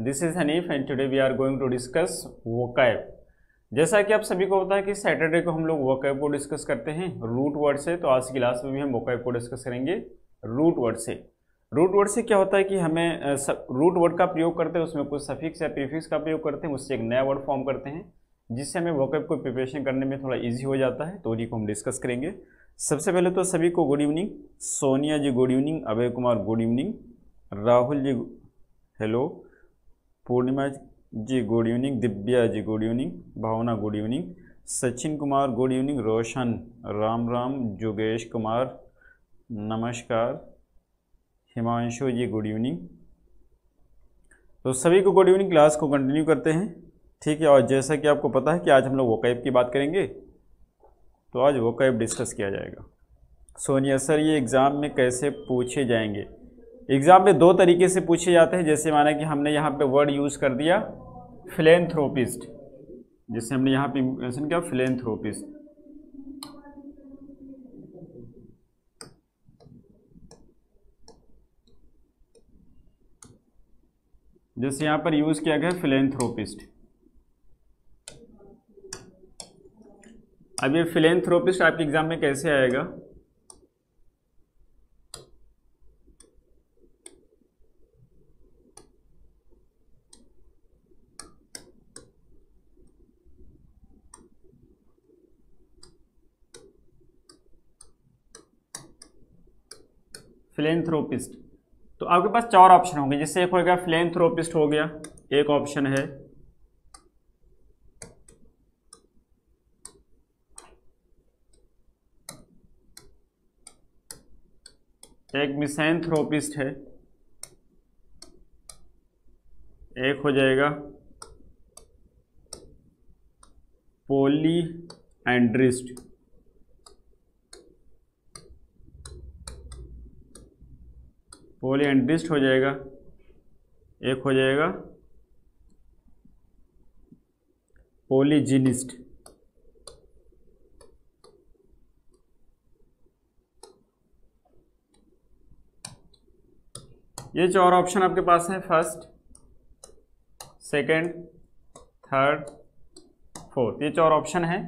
This is Hanif and today we are going to discuss vocab. जैसा कि आप सभी को पता है कि सैटरडे को हम लोग वोकैब को डिस्कस करते हैं रूट वर्ड से, तो आज की क्लास में भी हम वोकैब को डिस्कस करेंगे रूट वर्ड से। रूट वर्ड से क्या होता है कि हमें रूट वर्ड का प्रयोग करते हैं, उसमें कुछ सफिक्स या प्रीफिक्स का प्रयोग करते हैं, उससे एक नया वर्ड फॉर्म करते हैं जिससे हमें वोकैब को प्रिपरेशन करने में थोड़ा ईजी हो जाता है, तो उन्हीं को हम डिस्कस करेंगे। सबसे पहले तो सभी को good evening. Sonia ji good evening, Abhay Kumar good evening, Rahul ji hello, Purnima ji good evening, Divya ji good evening, Bhavna good evening, Sachin Kumar good evening, Roshan Ram Ram, जोगेश कुमार नमस्कार, हिमांशु जी गुड इवनिंग। तो सभी को गुड इवनिंग। क्लास को कंटिन्यू करते हैं, ठीक है। और जैसा कि आपको पता है कि आज हम लोग वोकैब की बात करेंगे, तो आज वोकैब डिस्कस किया जाएगा। सोनिया सर ये एग्ज़ाम में कैसे पूछे जाएंगे? एग्ज़ाम में दो तरीके से पूछे जाते हैं। जैसे माना कि हमने यहाँ पे वर्ड यूज़ कर दिया फिलेंथ्रोपिस्ट, जैसे हमने यहाँ पे मेंशन किया फिलेंथ्रोपिस्ट, जैसे यहाँ पर यूज़ किया गया फिलेंथ्रोपिस्ट। अब ये फिलेंथ्रोपिस्ट आपके एग्जाम में कैसे आएगा? फिलेंथ्रोपिस्ट, तो आपके पास चार ऑप्शन होंगे। जैसे एक होगा फिलेंथ्रोपिस्ट हो गया, एक ऑप्शन है। एक मिसैंथ्रोपिस्ट है, एक हो जाएगा पॉलीएंड्रिस्ट, पॉलीएंड्रिस्ट हो जाएगा, एक हो जाएगा पॉलीजिनिस्ट। ये चार ऑप्शन आपके पास है, फर्स्ट सेकंड थर्ड फोर्थ, ये चार ऑप्शन है।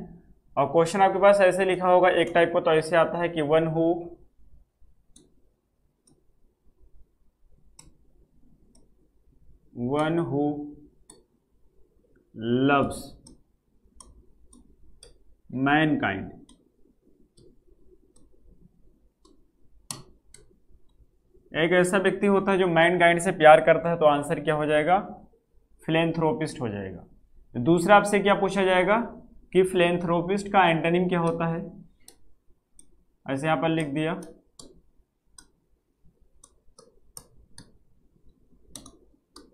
और क्वेश्चन आपके पास ऐसे लिखा होगा, एक टाइप को तो ऐसे आता है कि वन हु लव्स मैनकाइंड। एक ऐसा व्यक्ति होता है जो मैनकाइंड से प्यार करता है, तो आंसर क्या हो जाएगा? फिलेंथ्रोपिस्ट हो जाएगा। दूसरा आपसे क्या पूछा जाएगा कि फिलेंथ्रोपिस्ट का एंटोनिम क्या होता है, ऐसे यहां पर लिख दिया।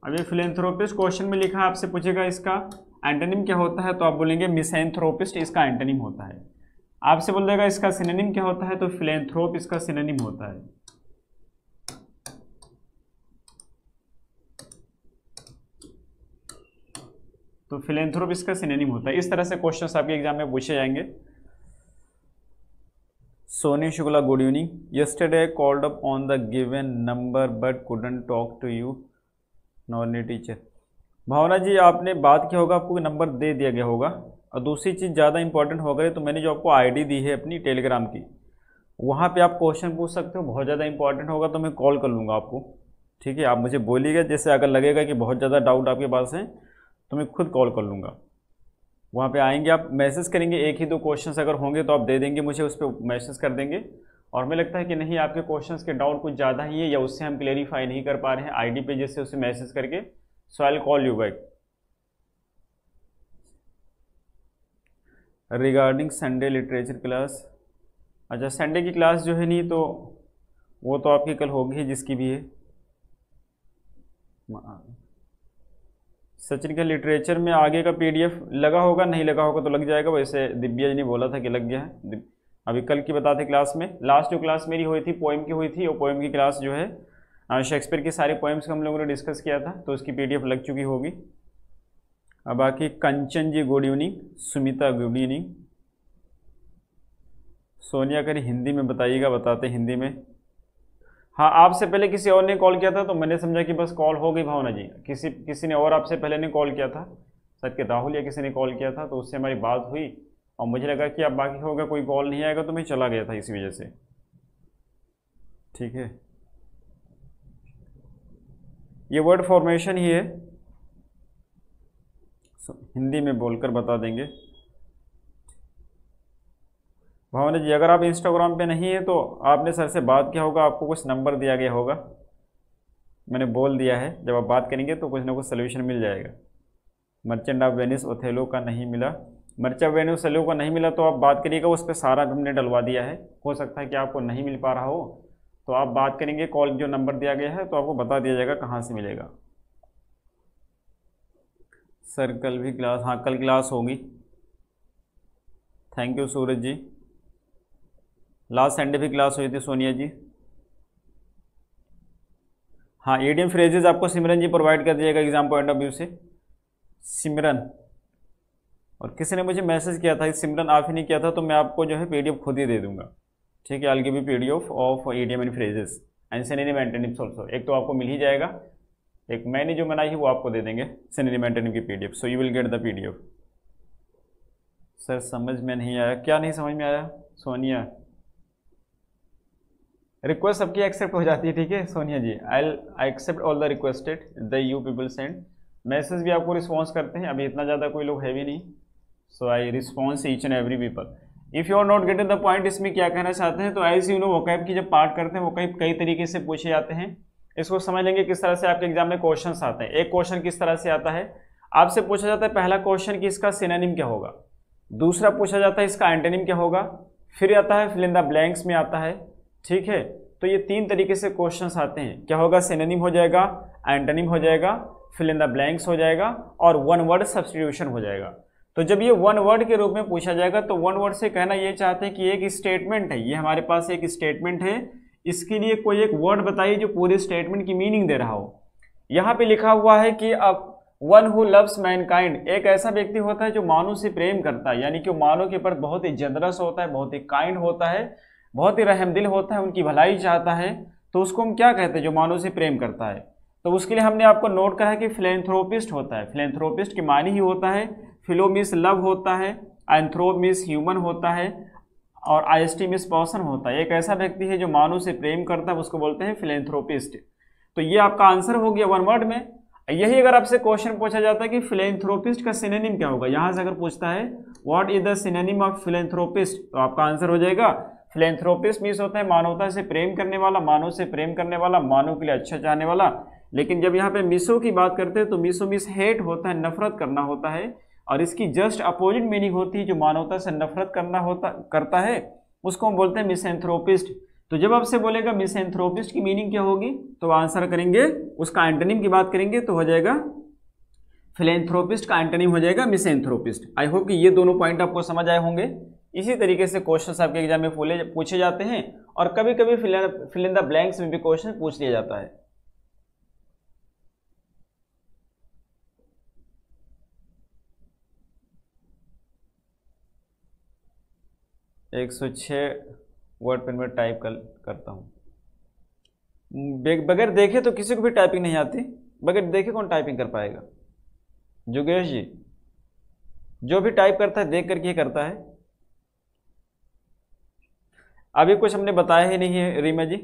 अब ये फिलेंथ्रोपिस्ट क्वेश्चन में लिखा है, आपसे पूछेगा इसका एंटोनिम क्या होता है, तो आप बोलेंगे मिसैंथ्रोपिस्ट इसका एंटोनिम होता है। आपसे बोल देगा इसका सिनोनिम क्या होता है, तो फिलेंथ्रोप इसका सिनोनिम होता है। तो फिलेंथ्रोप इसका सिनोनिम होता है। इस तरह से क्वेश्चंस आपके एग्जाम में पूछे जाएंगे। Soni Shukla good evening, yesterday I called up on the given number but couldn't talk to you normally teacher. Bhavna ji आपने बात किया होगा, आपको नंबर दे दिया गया होगा। और दूसरी चीज़ ज़्यादा इंपॉर्टेंट हो गई, तो मैंने जो आपको आईडी दी है अपनी टेलीग्राम की, वहाँ पे आप क्वेश्चन पूछ सकते हो। बहुत ज़्यादा इंपॉर्टेंट होगा तो मैं कॉल कर लूँगा आपको, ठीक है। आप मुझे बोलिएगा, जैसे अगर लगेगा कि बहुत ज़्यादा डाउट आपके पास है तो मैं खुद कॉल कर लूँगा। वहाँ पे आएंगे, आप मैसेज करेंगे, एक ही दो क्वेश्चंस अगर होंगे तो आप दे देंगे मुझे, उस पर मैसेज कर देंगे। और हमें लगता है कि नहीं आपके क्वेश्चंस के डाउट कुछ ज़्यादा ही है या उससे हम क्लेरिफाई नहीं कर पा रहे हैं आईडी पे, जैसे उसे मैसेज करके, so I will call you back. Regarding Sunday literature class, अच्छा संडे की क्लास जो है नहीं, तो वो तो आपकी कल होगी ही, जिसकी भी है। सचिन का लिटरेचर में आगे का पीडीएफ लगा होगा, नहीं लगा होगा तो लग जाएगा। वैसे दिव्या जी ने बोला था कि लग गया है। अभी कल की बताते क्लास में, लास्ट जो क्लास मेरी हुई थी पोएम की हुई थी, वो पोएम की क्लास जो है शेक्सपियर के सारे पोएम्स हम लोगों ने डिस्कस किया था, तो उसकी पीडीएफ लग चुकी होगी। अब बाकी Kanchan ji good evening, Sumita good evening, Sonia करी हिंदी में बताइएगा, बताते हिंदी में। हाँ, आपसे पहले किसी और ने कॉल किया था तो मैंने समझा कि बस कॉल हो गई भावना जी। किसी ने और आपसे पहले ने कॉल किया था, शायद कि राहुल या किसी ने कॉल किया था, तो उससे हमारी बात हुई और मुझे लगा कि अब बाकी होगा, कोई कॉल नहीं आएगा, तो मैं चला गया था इसी वजह से। ठीक है, ये वर्ड फॉर्मेशन ही है, हिंदी में बोलकर बता देंगे। भावना जी, अगर आप इंस्टाग्राम पे नहीं है तो आपने सर से बात किया होगा, आपको कुछ नंबर दिया गया होगा, मैंने बोल दिया है, जब आप बात करेंगे तो कुछ ना कुछ सोल्यूशन मिल जाएगा। मर्चेंट ऑफ वेनिस ओथेलो का नहीं मिला, मर्चेंट ऑफ वेनिस ओथेलो का नहीं मिला तो आप बात करिएगा, उस पर सारा हमने डलवा दिया है। हो सकता है कि आपको नहीं मिल पा रहा हो, तो आप बात करेंगे, कॉल जो नंबर दिया गया है तो आपको बता दिया जाएगा कहाँ से मिलेगा। सर कल भी क्लास, हाँ कल क्लास होगी। Thank you Suraj ji. Last Sunday भी क्लास हुई थी सोनिया जी। हाँ, ईडीएम फ्रेजेस आपको सिमरन जी प्रोवाइड कर दिएगा एग्जाम पॉइंट ऑफ व्यू से। सिमरन, और किसी ने मुझे मैसेज किया था, सिमरन आप ही नहीं किया था, तो मैं आपको जो है पीडीएफ खुद ही दे दूंगा। ठीक है, I will give you PDF of EDM and phrases and synonym antonyms also. एक तो आपको मिल ही जाएगा, एक मैंने जो बनाई है वो आपको दे देंगे सिनोनिम एंटोनिम की PDF, so you will get the PDF. Sir समझ में नहीं आया, क्या नहीं समझ में आया सोनिया? रिक्वेस्ट सबकी एक्सेप्ट हो जाती है, ठीक है Sonia ji, I accept all the requested the you people send. Message भी आपको रिस्पॉन्स करते हैं, अभी इतना ज़्यादा कोई लोग है भी नहीं, so I response each and every people. If you are not getting the point, इसमें क्या कहना चाहते हैं, तो एज यू नो वोकैब की जब पार्ट करते हैं वोकैब कई तरीके से पूछे जाते हैं। इसको समझ लेंगे किस तरह से आपके एग्जाम में क्वेश्चन आते हैं। एक क्वेश्चन किस तरह से आता है, आपसे पूछा जाता है पहला क्वेश्चन कि इसका सिनोनिम क्या होगा, दूसरा पूछा जाता है इसका एंटोनिम क्या होगा, फिर आता है फिल इन द ब्लैंक्स में आता है। ठीक है, तो ये तीन तरीके से क्वेश्चंस आते हैं, क्या होगा, सिनोनिम हो जाएगा, एंटोनिम हो जाएगा, फिल इन द ब्लैंक्स हो जाएगा और वन वर्ड सब्स्टिट्यूशन हो जाएगा। तो जब ये वन वर्ड के रूप में पूछा जाएगा तो वन वर्ड से कहना ये चाहते हैं कि एक स्टेटमेंट है, ये हमारे पास एक स्टेटमेंट है, इसके लिए कोई एक वर्ड बताइए जो पूरे स्टेटमेंट की मीनिंग दे रहा हो। यहाँ पे लिखा हुआ है कि अब वन हु लव्स मैनकाइंड, एक ऐसा व्यक्ति होता है जो मानव से प्रेम करता है, यानी कि मानव के प्रति बहुत ही जनरस होता है, बहुत ही काइंड होता है, बहुत ही रहमदिल होता है, उनकी भलाई चाहता है, तो उसको हम क्या कहते हैं, जो मानव से प्रेम करता है। तो उसके लिए हमने आपको नोट करा है कि फिलेंथ्रोपिस्ट होता है। फिलेंथ्रोपिस्ट के मानी ही होता है, फिलो मीन्स लव होता है, एंथ्रोप मीन्स ह्यूमन होता है और आईएसटी मीन्स पर्सन होता है। एक ऐसा व्यक्ति है जो मानव से प्रेम करता है, उसको बोलते हैं फिलेंथ्रोपिस्ट। तो ये आपका आंसर हो गया वन वर्ड में। यही अगर आपसे क्वेश्चन पूछा जाता है कि फिलेंथ्रोपिस्ट का सिनोनिम क्या होगा, यहाँ से अगर पूछता है what is the synonym of philanthropist, तो आपका आंसर हो जाएगा फिलेंथ्रोपिस्ट मीन्स होता है मानवता से प्रेम करने वाला, मानव से प्रेम करने वाला, मानव के लिए अच्छा चाहने वाला। लेकिन जब यहाँ पे मिसो की बात करते हैं तो मिसो मीन्स हेट होता है, नफरत करना होता है, और इसकी जस्ट अपोजिट मीनिंग होती है, जो मानवता से नफरत करता है उसको हम बोलते हैं मिसएंथ्रोपिस्ट। तो जब आपसे बोलेगा मिसएंथ्रोपिस्ट की मीनिंग क्या होगी, तो आंसर करेंगे, उसका एंटोनिम की बात करेंगे तो हो जाएगा फिलेंथ्रोपिस्ट का एंटोनिम हो जाएगा मिसएंथ्रोपिस्ट। आई होप कि ये दोनों पॉइंट आपको समझ आए होंगे। इसी तरीके से क्वेश्चंस आपके एग्जाम में पूछे जाते हैं और कभी कभी फिल इन द ब्लैंक्स में भी क्वेश्चन पूछ लिया जाता है। एक 106 वर्ड पेन में टाइप करता हूँ, बगैर देखे तो किसी को भी टाइपिंग नहीं आती, बगैर देखे कौन टाइपिंग कर पाएगा। जोगेश जी, जो भी टाइप करता है देख करके करता है। अभी कुछ हमने बताया ही नहीं है रीमा जी,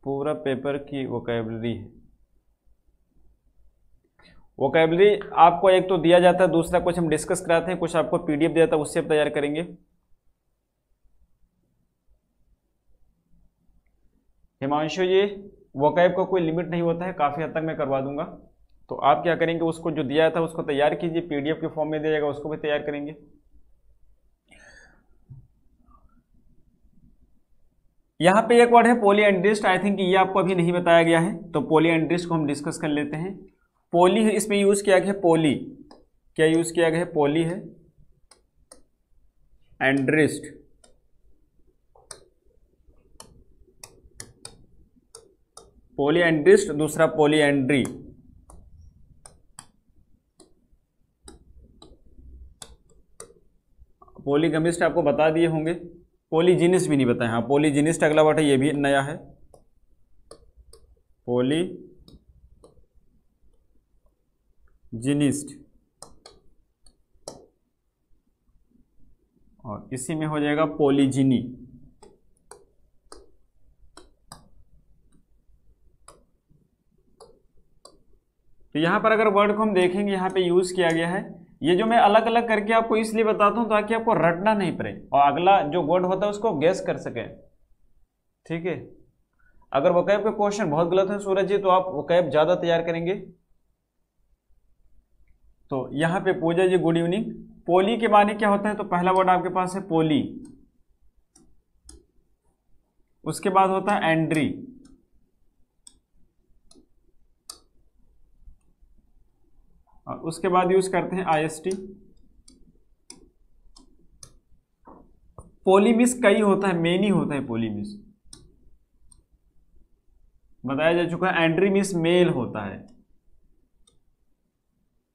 पूरा पेपर की वोकैबुलरी है। वोकैबुलरी आपको एक तो दिया जाता है, दूसरा कुछ हम डिस्कस कराते हैं, कुछ आपको पीडीएफ दिया जाता है, उससे आप तैयार करेंगे। हिमांशु जी, वोकैब का कोई लिमिट नहीं होता है, काफ़ी हद तक मैं करवा दूंगा। तो आप क्या करेंगे, उसको जो दिया था उसको तैयार कीजिए, पीडीएफ के फॉर्म में दिया जाएगा उसको भी तैयार करेंगे। यहाँ पे एक वर्ड है पॉलीएंड्रिस्ट, आई थिंक ये आपको अभी नहीं बताया गया है, तो पॉलीएंड्रिस्ट को हम डिस्कस कर लेते हैं। पोली इसमें यूज किया गया है, पोली क्या यूज किया गया है, पोली है, एंड्रिस्ट पॉलीएंड्रिस्ट, दूसरा पॉलीएंड्री। पॉलीगमिस्ट आपको बता दिए होंगे, पॉलीजिनिस्ट भी नहीं बताया। हाँ, पॉलीजिनिस्ट अगला वर्ड है, ये भी नया है। पॉलीजिनिस्ट, और इसी में हो जाएगा पॉलीजिनी। तो यहां पर अगर वर्ड को हम देखेंगे, यहां पे यूज किया गया है, ये जो मैं अलग अलग करके आपको इसलिए बताता हूं ताकि आपको रटना नहीं पड़े और अगला जो वर्ड होता है उसको गेस कर सके। ठीक है, अगर वोकैब के क्वेश्चन बहुत गलत है सूरज जी तो आप वोकैब ज्यादा तैयार करेंगे। तो यहां पे पूजा जी गुड इवनिंग। पोली के माने क्या होता है, तो पहला वर्ड आपके पास है पोली, उसके बाद होता है एंड्री, और उसके बाद यूज करते हैं आईएसटी। पोलीमिस कई होता है, मेनी होता है पोलीमिस, बताया जा चुका है। एंड्री मिस मेल होता है,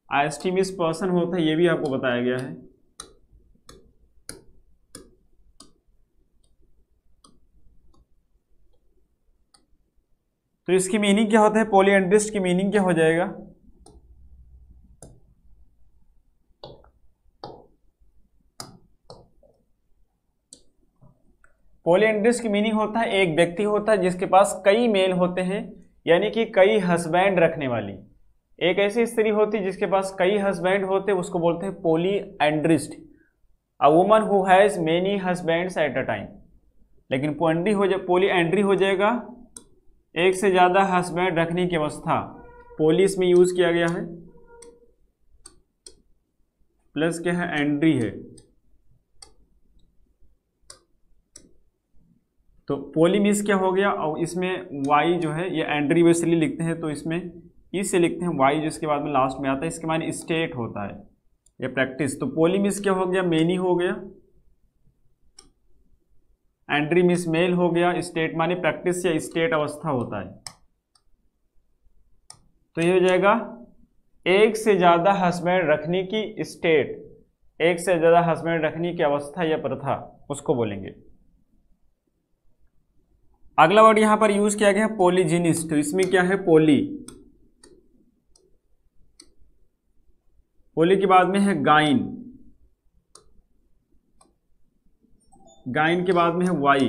आईएसटी मिस पर्सन होता है, ये भी आपको बताया गया है। तो इसकी मीनिंग क्या होता है, पॉलीएंड्रिस्ट की मीनिंग क्या हो जाएगा, पॉलीएंड्रिस्ट की मीनिंग होता है एक व्यक्ति होता है जिसके पास कई मेल होते हैं, यानी कि कई हस्बैंड रखने वाली। एक ऐसी स्त्री होती है जिसके पास कई हस्बैंड होते हैं, उसको बोलते हैं polyandrist. A woman who has many husbands at a time. लेकिन पॉलीएंड्री हो जाएगा एक से ज्यादा हस्बैंड रखने की अवस्था। पोलिस में यूज किया गया है, प्लस क्या है, एंड्री है। तो पोलीमिस क्या हो गया, और इसमें वाई जो है ये एंड्री बेसिकली लिखते हैं, तो इसमें ई से लिखते हैं, वाई जिसके बाद में लास्ट में आता है, इसके माने स्टेट होता है या प्रैक्टिस। तो पोलीमिस क्या हो गया, मेनी हो गया, एंड्री मिस मेल हो गया, स्टेट माने प्रैक्टिस या स्टेट अवस्था होता है। तो ये हो जाएगा एक से ज्यादा हस्बैंड रखने की स्टेट, एक से ज्यादा हस्बैंड रखने की अवस्था या प्रथा, उसको बोलेंगे। अगला वर्ड यहां पर यूज किया गया है पॉलीजिनिस्ट। तो इसमें क्या है, पोली, पोली के बाद में है गाइन, गाइन के बाद में है वाई,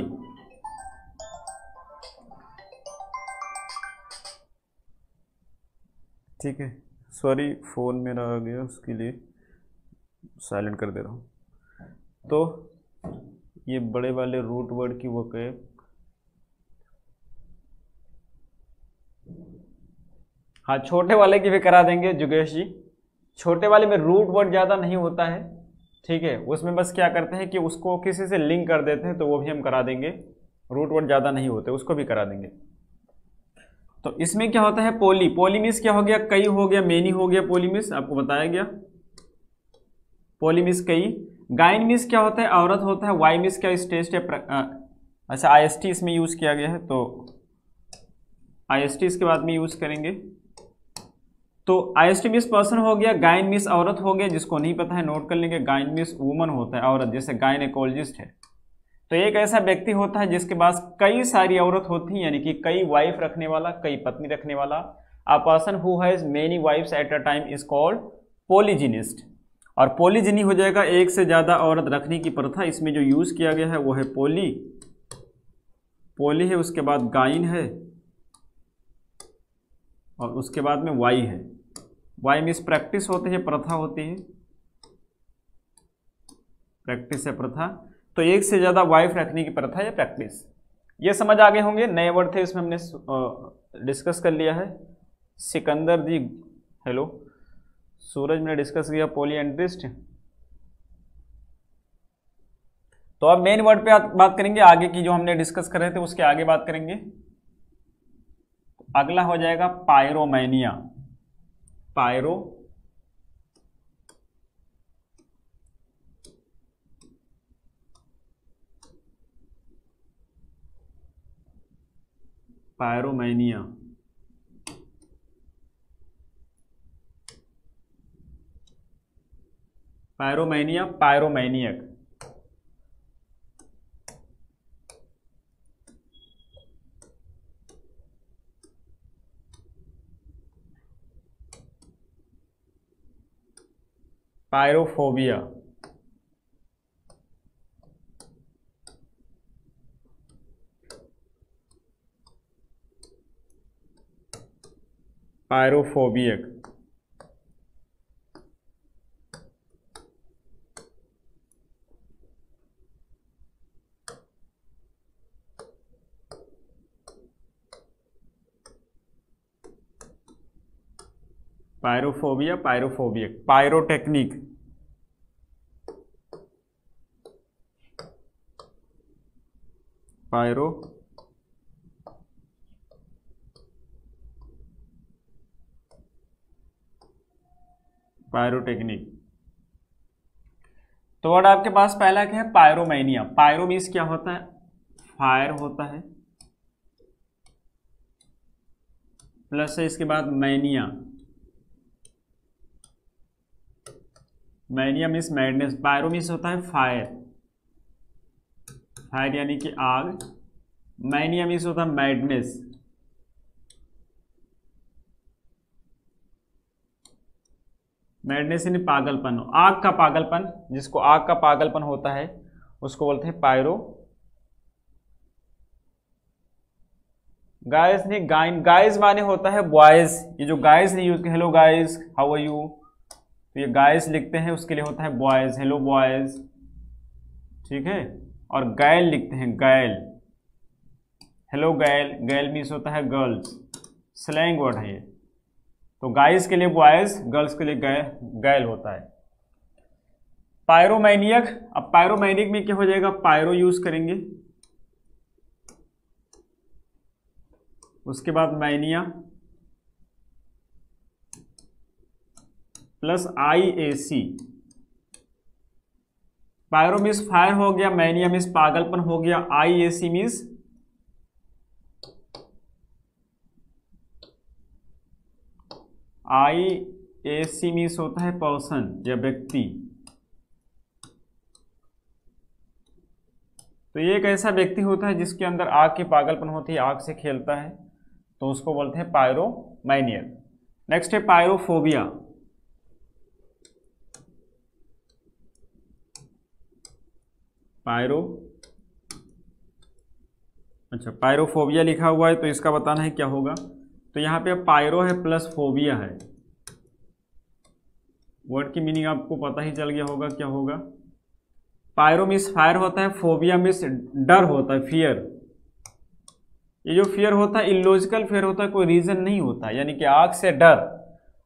ठीक है। सॉरी फोन मेरा आ गया, उसके लिए साइलेंट कर दे रहा हूं। तो ये बड़े वाले रूट वर्ड की वोकैब, हाँ छोटे वाले की भी करा देंगे जुगेश जी। छोटे वाले में रूट वर्ड ज़्यादा नहीं होता है, ठीक है, उसमें बस क्या करते हैं कि उसको किसी से लिंक कर देते हैं, तो वो भी हम करा देंगे। रूट वर्ड ज़्यादा नहीं होते, उसको भी करा देंगे। तो इसमें क्या होता है, पोली, पोलीमिस क्या हो गया, कई हो गया, मेनी हो गया, पोलीमिस आपको बताया गया, पोलीमिस कई। गाइन मिस क्या होता है, औरत होता है, वाई मिस क्या स्टेट है, अच्छा आईएसटी इसमें यूज किया गया है, तो आईएसटी इसके बाद में यूज करेंगे। तो आईएसटी मिस पर्सन हो गया, गाइन मिस औरत हो गया, जिसको नहीं पता है नोट कर लेंगे, गाइन मिस वुमन होता है औरत, जैसे गायनेकोलॉजिस्ट है। तो एक ऐसा व्यक्ति होता है जिसके पास कई सारी औरत होती हैं, यानी कि कई वाइफ रखने वाला, कई पत्नी रखने वाला। A person who has many wifes at a time is called polygynist. और पॉलीजिनी हो जाएगा एक से ज्यादा औरत रखने की प्रथा। इसमें जो यूज किया गया है वो है पोली, पोली है, उसके बाद गाइन है, और उसके बाद में वाई है। वाई मीन्स प्रैक्टिस होती है, प्रथा होती है, प्रैक्टिस है, प्रथा। तो एक से ज्यादा वाइफ रखने की प्रथा या प्रैक्टिस, ये समझ आ गए होंगे। नए वर्ड थे इसमें, हमने डिस्कस कर लिया है। सिकंदर जी हेलो, सूरज ने डिस्कस किया पॉलीएंड्रिस्ट। तो अब मेन वर्ड पे बात करेंगे, आगे की जो हमने डिस्कस कर रहे थे उसके आगे बात करेंगे। अगला हो जाएगा pyromania, pyro pyromania, pyromania, pyromaniac. Pyrophobia, pyrophobiac, pyrophobia, pyrophobiac, pyrotechnic, pyro pyrotechnic. तो वर्ड आपके पास पहला क्या है, पायरोमैनिया। पायरो मीन्स क्या होता है, फायर होता है, प्लस है इसके बाद mania, mania means madness. Pyro means होता है फायर, फायर यानी कि आग। मैनिया मीन्स होता है मैडनेस, मैडनेस यानी पागलपन, आग का पागलपन, जिसको आग का पागलपन होता है उसको बोलते हैं पायरो। गाइस नहीं, गाइस माने होता है बॉयज। ये जो गाइस नहीं use, hello guys, how are you, तो ये गाइस लिखते हैं उसके लिए होता है बॉयज, हेलो बॉयज, ठीक है। और गैल लिखते हैं गैल, हेलो गैल, गैल मीन्स होता है गर्ल्स, स्लैंग वर्ड है ये। तो गाइस के लिए बॉयज, गर्ल्स के लिए गैल होता है। पायरोमैनियक, अब पायरोमैनिक में क्या हो जाएगा, पायरो यूज करेंगे, उसके बाद mania plus IAC। Pyro means fire हो गया, मैनिया मीन्स पागलपन हो गया, IAC मीन्स IAC मीन्स होता है पर्सन या व्यक्ति। तो ये एक ऐसा व्यक्ति होता है जिसके अंदर आग की पागलपन होती है, आग से खेलता है, तो उसको बोलते हैं पायरोमैनियक। नेक्स्ट है पायरोफोबिया। अच्छा, पायरोफोबिया लिखा हुआ है तो इसका बताना है क्या होगा। तो यहाँ पे पायरो है प्लस फोबिया है, वर्ड की मीनिंग आपको पता ही चल गया होगा क्या होगा। पायरो मीन्स फायर होता है, फोबिया मीन्स डर होता है, फियर। ये जो फियर होता है इलॉजिकल फियर होता है, कोई रीजन नहीं होता, यानी कि आग से डर,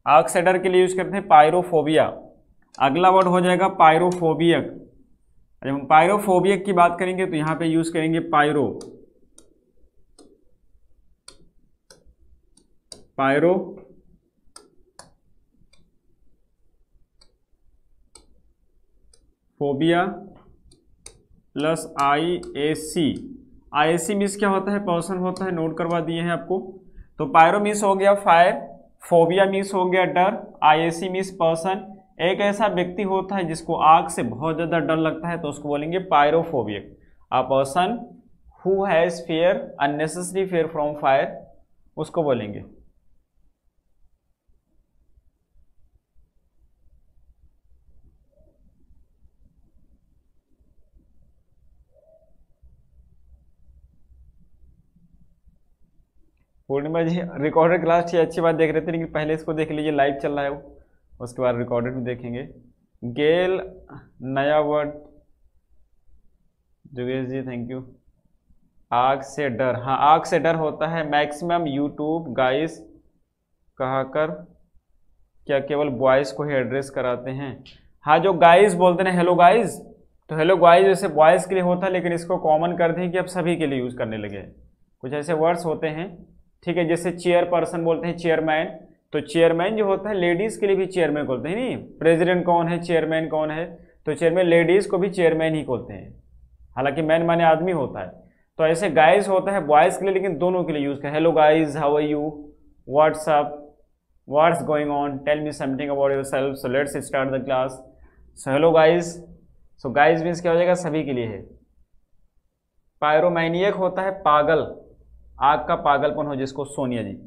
आग से डर के लिए यूज करते हैं पायरोफोबिया। अगला वर्ड हो जाएगा पायरोफोबियक। जब हम पायरोफोबियक की बात करेंगे तो यहाँ पे यूज करेंगे pyro, pyro phobia plus IAC। IAC means क्या होता है, पर्सन होता है, नोट करवा दिए हैं आपको। तो पायरो मीन्स हो गया फायर, फोबिया मीन्स हो गया डर, IAC मीन्स पर्सन। एक ऐसा व्यक्ति होता है जिसको आग से बहुत ज़्यादा डर लगता है तो उसको बोलेंगे pyrophobiac. A person who has fear, unnecessary fear from fire, उसको बोलेंगे। पूर्णिमा जी रिकॉर्डेड क्लास थी, अच्छी बात देख रहे थे, लेकिन पहले इसको देख लीजिए, लाइव चल रहा है वो, उसके बाद रिकॉर्डेड भी देखेंगे। गेल नया वर्ड, जोगेश जी थैंक यू। आग से डर, हाँ आग से डर होता है मैक्सिमम यूट्यूब गाइस कहकर क्या केवल बॉयज़ को ही एड्रेस कराते हैं। हाँ, जो गाइस बोलते हैं हेलो गाइस, तो हेलो गाइस जैसे बॉयज़ के लिए होता है, लेकिन इसको कॉमन कर दें कि अब सभी के लिए यूज़ करने लगे हैं। कुछ ऐसे वर्ड्स होते हैं, ठीक है, जैसे चेयर पर्सन बोलते हैं चेयरमैन, तो चेयरमैन जो होता है लेडीज़ के लिए भी चेयरमैन बोलते हैं। नहीं, प्रेसिडेंट कौन है, चेयरमैन कौन है, तो चेयरमैन लेडीज़ को भी चेयरमैन ही बोलते हैं, हालांकि मैन माने आदमी होता है। तो ऐसे गाइज होता है बॉयज़ के लिए, लेकिन दोनों के लिए यूज़ करें। Hello guys, how are you, what's up, what's going on, tell me something about yourself, so let's start the class. So hello guys, so guys means क्या हो जाएगा, सभी के लिए है। पायरोमैनियक होता है पागल, आग का पागलपन हो जिसको, सोनिया जी।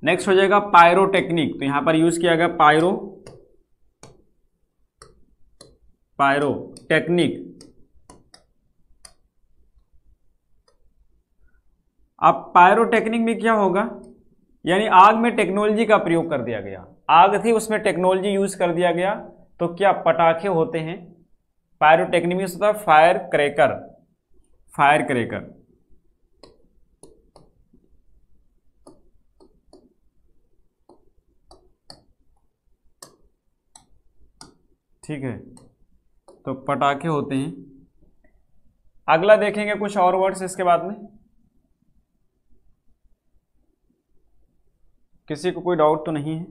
नेक्स्ट हो जाएगा पायरोटेक्निक, तो यहां पर यूज किया गया पायरो पायरोटेक्निक। अब पायरोटेक्निक में क्या होगा, यानी आग में टेक्नोलॉजी का प्रयोग कर दिया गया, आग थी उसमें टेक्नोलॉजी यूज कर दिया गया, तो क्या पटाखे होते हैं। पायरोटेक्निक में होता है फायर क्रैकर, फायर क्रैकर। ठीक है, तो पटाखे होते हैं। अगला देखेंगे कुछ और वर्ड्स इसके बाद में। किसी को कोई डाउट तो नहीं है?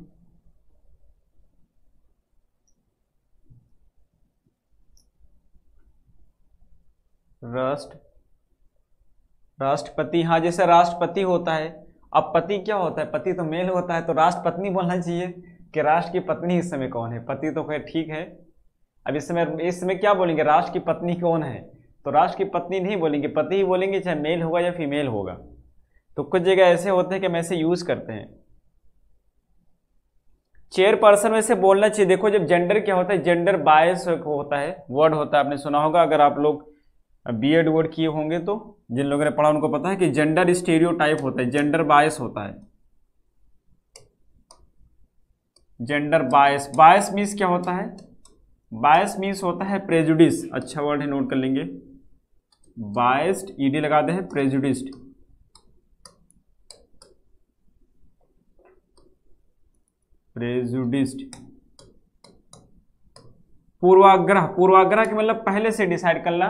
राष्ट्रपति, हाँ जैसे राष्ट्रपति होता है। अब पति क्या होता है, पति तो मेल होता है, तो राष्ट्रपत्नी बोलना चाहिए कि राष्ट्र की पत्नी इस समय कौन है। पति तो खैर ठीक है। अब इस समय क्या बोलेंगे, राष्ट्र की पत्नी कौन है, तो राष्ट्र की पत्नी नहीं बोलेंगे, पति ही बोलेंगे, चाहे मेल होगा या फीमेल होगा। तो कुछ जगह ऐसे होते हैं कि हम ऐसे यूज करते हैं। चेयरपर्सन में से बोलना चाहिए। देखो जब जेंडर क्या होता है, जेंडर बायस होता है, वर्ड होता है, आपने सुना होगा अगर आप लोग बीएड वर्ड किए होंगे तो, जिन लोगों ने पढ़ा उनको पता है कि जेंडर स्टीरियोटाइप होता है, जेंडर बायस होता है। जेंडर बायस, बायस मीन्स क्या होता है, बायस मीन्स होता है प्रेजुडिस। अच्छा वर्ड है, नोट कर लेंगे। बायस्ड, ईडी लगा दे हैं, प्रेजुडिस्ड। प्रेजुडिस्ड, पूर्वाग्रह। पूर्वाग्रह के मतलब पहले से डिसाइड करना।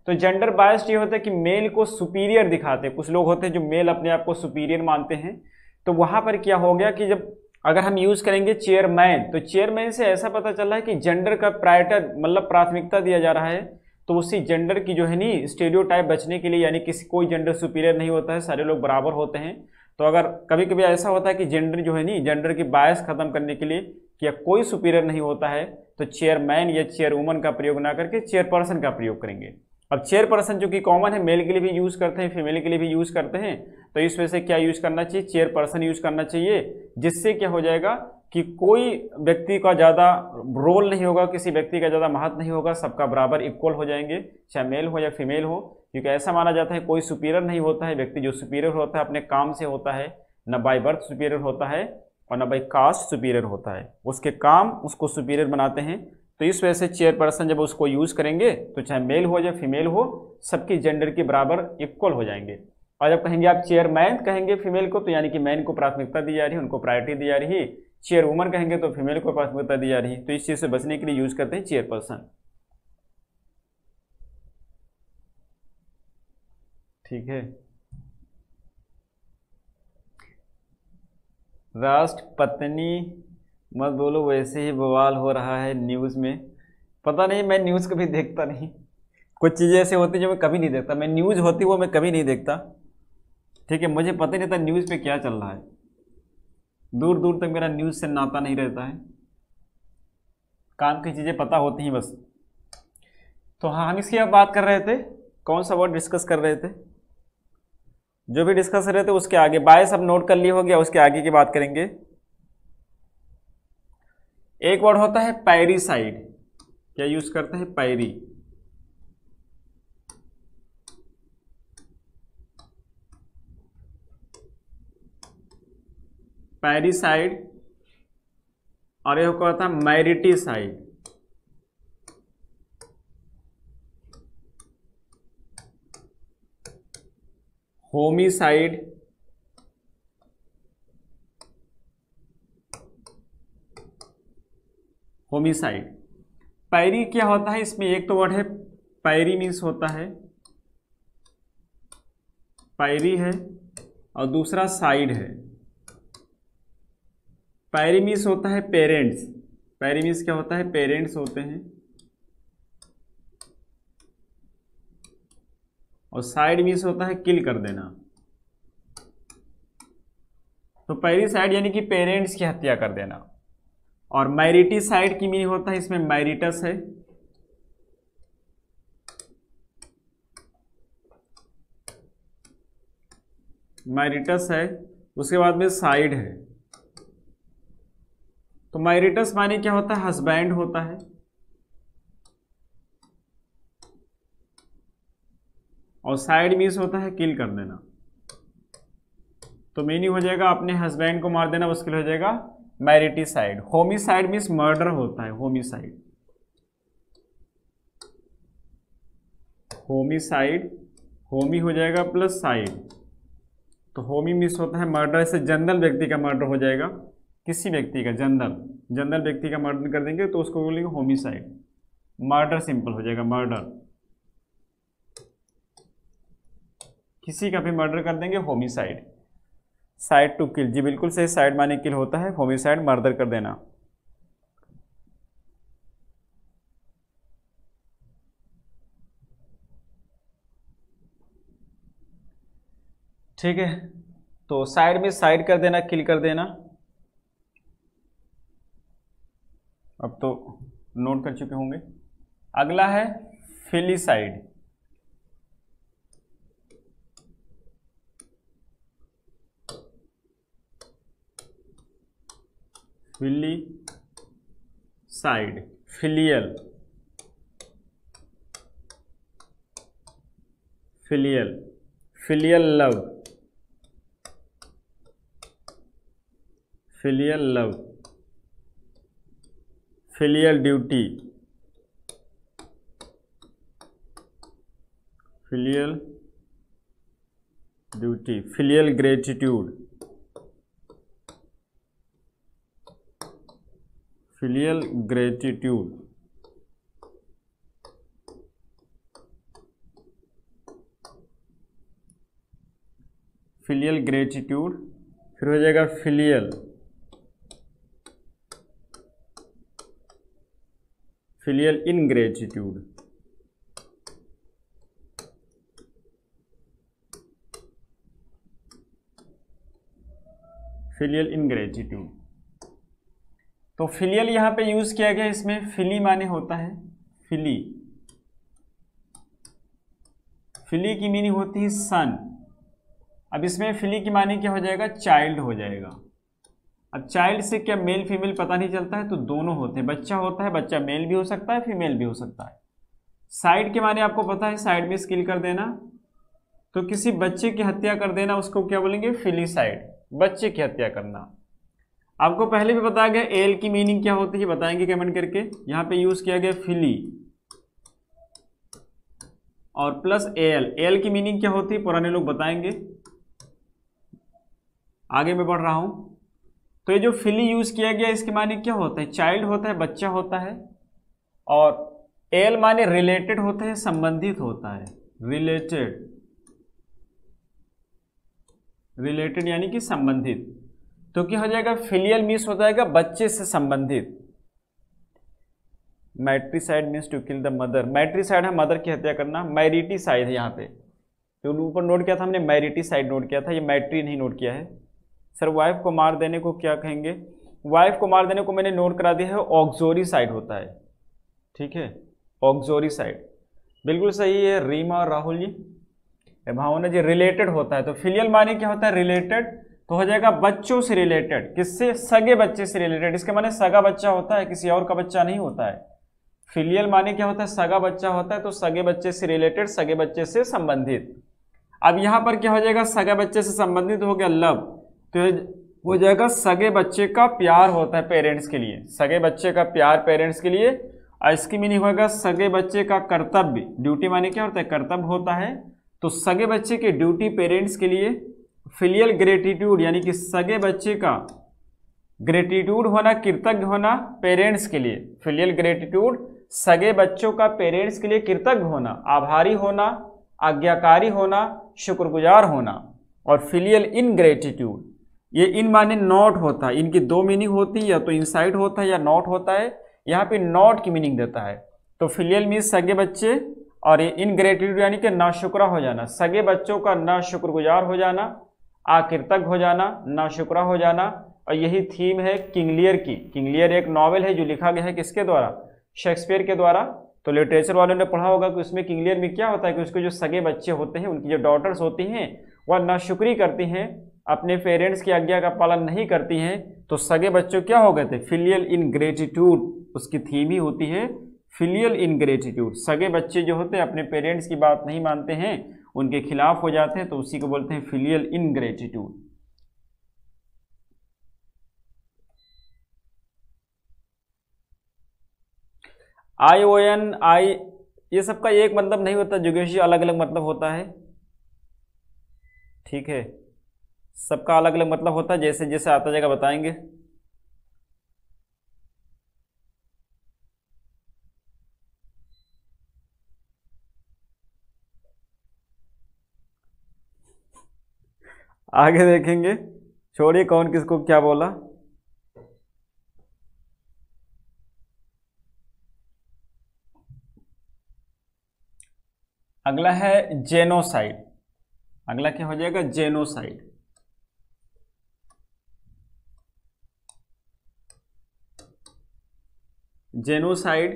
तो जेंडर बायस्ड ये होता है कि मेल को सुपीरियर दिखाते हैं। कुछ लोग होते हैं जो मेल अपने आप को सुपीरियर मानते हैं। तो वहां पर क्या हो गया कि जब अगर हम यूज करेंगे चेयरमैन, तो चेयरमैन से ऐसा पता चल रहा है कि जेंडर का प्रायोरिटी मतलब प्राथमिकता दिया जा रहा है। तो उसी जेंडर की जो है नी स्टेरियोटाइप बचने के लिए, यानी किसी कोई जेंडर सुपीरियर नहीं होता है, सारे लोग बराबर होते हैं। तो अगर कभी कभी ऐसा होता है कि जेंडर जो है नी, जेंडर की बायस खत्म करने के लिए कि कोई सुपीरियर नहीं होता है, तो चेयरमैन या चेयरवुमन का प्रयोग ना करके चेयरपर्सन का प्रयोग करेंगे। अब चेयरपर्सन जो कि कॉमन है, मेल के लिए भी यूज करते हैं, फीमेल के लिए भी यूज करते हैं, तो इस वजह से क्या यूज करना चाहिए, चेयरपर्सन यूज करना चाहिए। जिससे क्या हो जाएगा कि कोई व्यक्ति का ज़्यादा रोल नहीं होगा, किसी व्यक्ति का ज़्यादा महत्व नहीं होगा, सबका बराबर इक्वल हो जाएंगे, चाहे मेल हो या फीमेल हो। क्योंकि ऐसा माना जाता है कोई सुपीरियर नहीं होता है, व्यक्ति जो सुपीरियर होता है अपने काम से होता है, न बाय बर्थ सुपीरियर होता है और न बाय कास्ट सुपीरियर होता है, उसके काम उसको सुपीरियर बनाते हैं। तो इस वजह से चेयरपर्सन जब उसको यूज करेंगे तो चाहे मेल हो या फीमेल हो, सबकी जेंडर के बराबर इक्वल हो जाएंगे। और जब कहेंगे आप चेयरमैन कहेंगे फीमेल को, तो यानी कि मैन को प्राथमिकता दी जा रही है, उनको प्रायोरिटी दी जा रही है। चेयरवुमन कहेंगे तो फीमेल को प्राथमिकता दी जा रही है। तो इस चीज से बचने के लिए यूज करते हैं चेयरपर्सन। ठीक है, राष्ट्रपत्नी मत बोलो, वैसे ही बवाल हो रहा है न्यूज़ में। पता नहीं, मैं न्यूज़ कभी देखता नहीं, कुछ चीज़ें ऐसे होती जो मैं कभी नहीं देखता। मैं न्यूज़ होती वो मैं कभी नहीं देखता। ठीक है, मुझे पता ही नहीं था न्यूज़ पे क्या चल रहा है, दूर दूर तक मेरा न्यूज़ से नाता नहीं रहता है, काम की चीज़ें पता होती हैं बस। तो हाँ, हम इसकी अब बात कर रहे थे, कौन सा वर्ड डिस्कस कर रहे थे, जो भी डिस्कस कर रहे थे उसके आगे बायस अब नोट कर लिए हो गया, उसके आगे की बात करेंगे। एक वर्ड होता है पैरीसाइड, क्या यूज करते हैं, पैरी। पैरीसाइड, और एक होता है मैरिटीसाइड। Homicide, homicide. पैरी क्या होता है, इसमें एक तो वर्ड है पैरी मीन्स होता है, पैरी है, और दूसरा साइड है। पैरी मीन्स होता है पेरेंट्स, पैरी मीन्स क्या होता है, पेरेंट्स होते हैं, और साइड मीन्स होता है किल कर देना। तो पैरीसाइड यानी कि पेरेंट्स की हत्या कर देना। और मैरिटीसाइड की मीनिंग होता है, इसमें मैरिटस है, मैरिटस है, उसके बाद में साइड है। तो मैरिटस माने क्या होता है, हस्बैंड होता है, और साइड मीन्स होता है किल कर देना। तो मीनिंग हो जाएगा अपने हस्बैंड को मार देना, उसके लिए हो जाएगा मैरिटिसाइड। होमिसाइड मीन्स मर्डर होता है, होमिसाइड। होमिसाइड, होमी हो जाएगा प्लस साइड, तो होमी मीन्स होता है मर्डर। से जनरल व्यक्ति का मर्डर हो जाएगा, किसी व्यक्ति का, जनरल व्यक्ति का मर्डर कर देंगे तो उसको बोलेंगे होमिसाइड। मर्डर सिंपल हो जाएगा, मर्डर, किसी का भी मर्डर कर देंगे होमिसाइड। साइड टू किल, जी बिल्कुल सही, साइड माने किल होता है, होमिसाइड मर्डर कर देना। ठीक है, तो साइड में साइड कर देना, किल कर देना। अब तो नोट कर चुके होंगे। अगला है filicide. Filicide, filial, filial, filial love, filial love, filial duty, filial duty, filial gratitude, filial gratitude, filial gratitude, फिर हो जाएगा filial, filial ingratitude, filial ingratitude. तो फिलियल यहां पे यूज किया गया, इसमें फिली माने होता है फिली, फिली की मीनिंग होती है सन। अब इसमें फिली की माने क्या हो जाएगा, चाइल्ड हो जाएगा। अब चाइल्ड से क्या मेल फीमेल पता नहीं चलता है, तो दोनों होते हैं, बच्चा होता है, बच्चा मेल भी हो सकता है फीमेल भी हो सकता है। साइड के माने आपको पता है, साइड में किल कर देना, तो किसी बच्चे की हत्या कर देना उसको क्या बोलेंगे, फिलिसाइड, बच्चे की हत्या करना। आपको पहले भी बताया गया एल की मीनिंग क्या होती है, बताएंगे कमेंट करके। यहां पे यूज किया गया फिली और प्लस एल, एल की मीनिंग क्या होती है पुराने लोग बताएंगे, आगे मैं बढ़ रहा हूं। तो ये जो फिली यूज किया गया इसके माने क्या होता है, चाइल्ड होता है, बच्चा होता है, और एल माने रिलेटेड होता है, संबंधित होता है, रिलेटेड, रिलेटेड यानी कि संबंधित। तो क्या हो जाएगा, फिलियल मीन्स हो जाएगा बच्चे से संबंधित। Matricide means to kill the mother, matricide है मदर की हत्या करना, मैरिटिसाइड है यहाँ पे, तो ऊपर नोट किया था हमने, मैरिटिसाइड नोट किया था, ये मैट्री नहीं नोट किया है। सर वाइफ को मार देने को क्या कहेंगे, वाइफ को मार देने को मैंने नोट करा दिया है, ऑक्सोरिसाइड होता है, ठीक है, ऑक्सोरिसाइड, बिल्कुल सही है रीमा और राहुल जी, भावना जी। रिलेटेड होता है, तो फिलियल माने क्या होता है, रिलेटेड, तो हो जाएगा बच्चों से रिलेटेड, किससे, सगे बच्चे से रिलेटेड। इसके माने सगा बच्चा होता है, किसी और का बच्चा नहीं होता है। फिलियल माने क्या होता है, सगा बच्चा होता है, तो सगे बच्चे से रिलेटेड, सगे बच्चे से संबंधित। अब यहां पर क्या हो जाएगा, सगे बच्चे से संबंधित हो गया लव, तो हो जाएगा सगे बच्चे का प्यार होता है पेरेंट्स के लिए, सगे बच्चे का प्यार पेरेंट्स के लिए। और इसकी मीनिंग होगा सगे बच्चे का कर्तव्य, ड्यूटी माने क्या होता है, कर्तव्य होता है, तो सगे बच्चे की ड्यूटी पेरेंट्स के लिए। फिलियल ग्रेटिट्यूड यानी कि सगे बच्चे का ग्रेटिट्यूड होना, कृतज्ञ होना पेरेंट्स के लिए, फिलियल ग्रेटिट्यूड सगे बच्चों का पेरेंट्स के लिए कृतज्ञ होना, आभारी होना, आज्ञाकारी होना, शुक्रगुजार होना। और फिलियल इनग्रेटिट्यूड, ये इन माने नॉट होता है, इनकी दो मीनिंग होती है, या तो इनसाइड होता है या नॉट होता है, यहाँ पे नॉट की मीनिंग देता है। तो फिलियल मीन्स सगे बच्चे, और ये इनग्रेटिट्यूड यानी कि नाशुक्रा हो जाना, सगे बच्चों का ना शुक्रगुजार हो जाना, आकृतज्ञ हो जाना, नाशुक्रा हो जाना। और यही थीम है किंग लियर की। किंग लियर एक नॉवेल है जो लिखा गया है किसके द्वारा, शेक्सपियर के द्वारा। तो लिटरेचर वालों ने पढ़ा होगा कि उसमें किंग लियर में क्या होता है कि उसके जो सगे बच्चे होते हैं, उनकी जो डॉटर्स होती हैं, वह नाशुक्री करती हैं, अपने पेरेंट्स की आज्ञा का पालन नहीं करती हैं, तो सगे बच्चों क्या हो गए थे, फिलियल इनग्रेटिट्यूड, उसकी थीम ही होती है फिलियल इनग्रेटिट्यूड। सगे बच्चे जो होते हैं अपने पेरेंट्स की बात नहीं मानते हैं, उनके खिलाफ हो जाते हैं तो उसी को बोलते हैं फिलियल इनग्रेटिट्यूड। ION आई ये सबका एक मतलब नहीं होता जोगेश जी, अलग अलग मतलब होता है। ठीक है, सबका अलग अलग मतलब होता है, जैसे जैसे आता जाएगा बताएंगे। आगे देखेंगे, छोड़िए कौन किसको क्या बोला। अगला है जेनोसाइड। अगला क्या हो जाएगा? जेनोसाइड। जेनोसाइड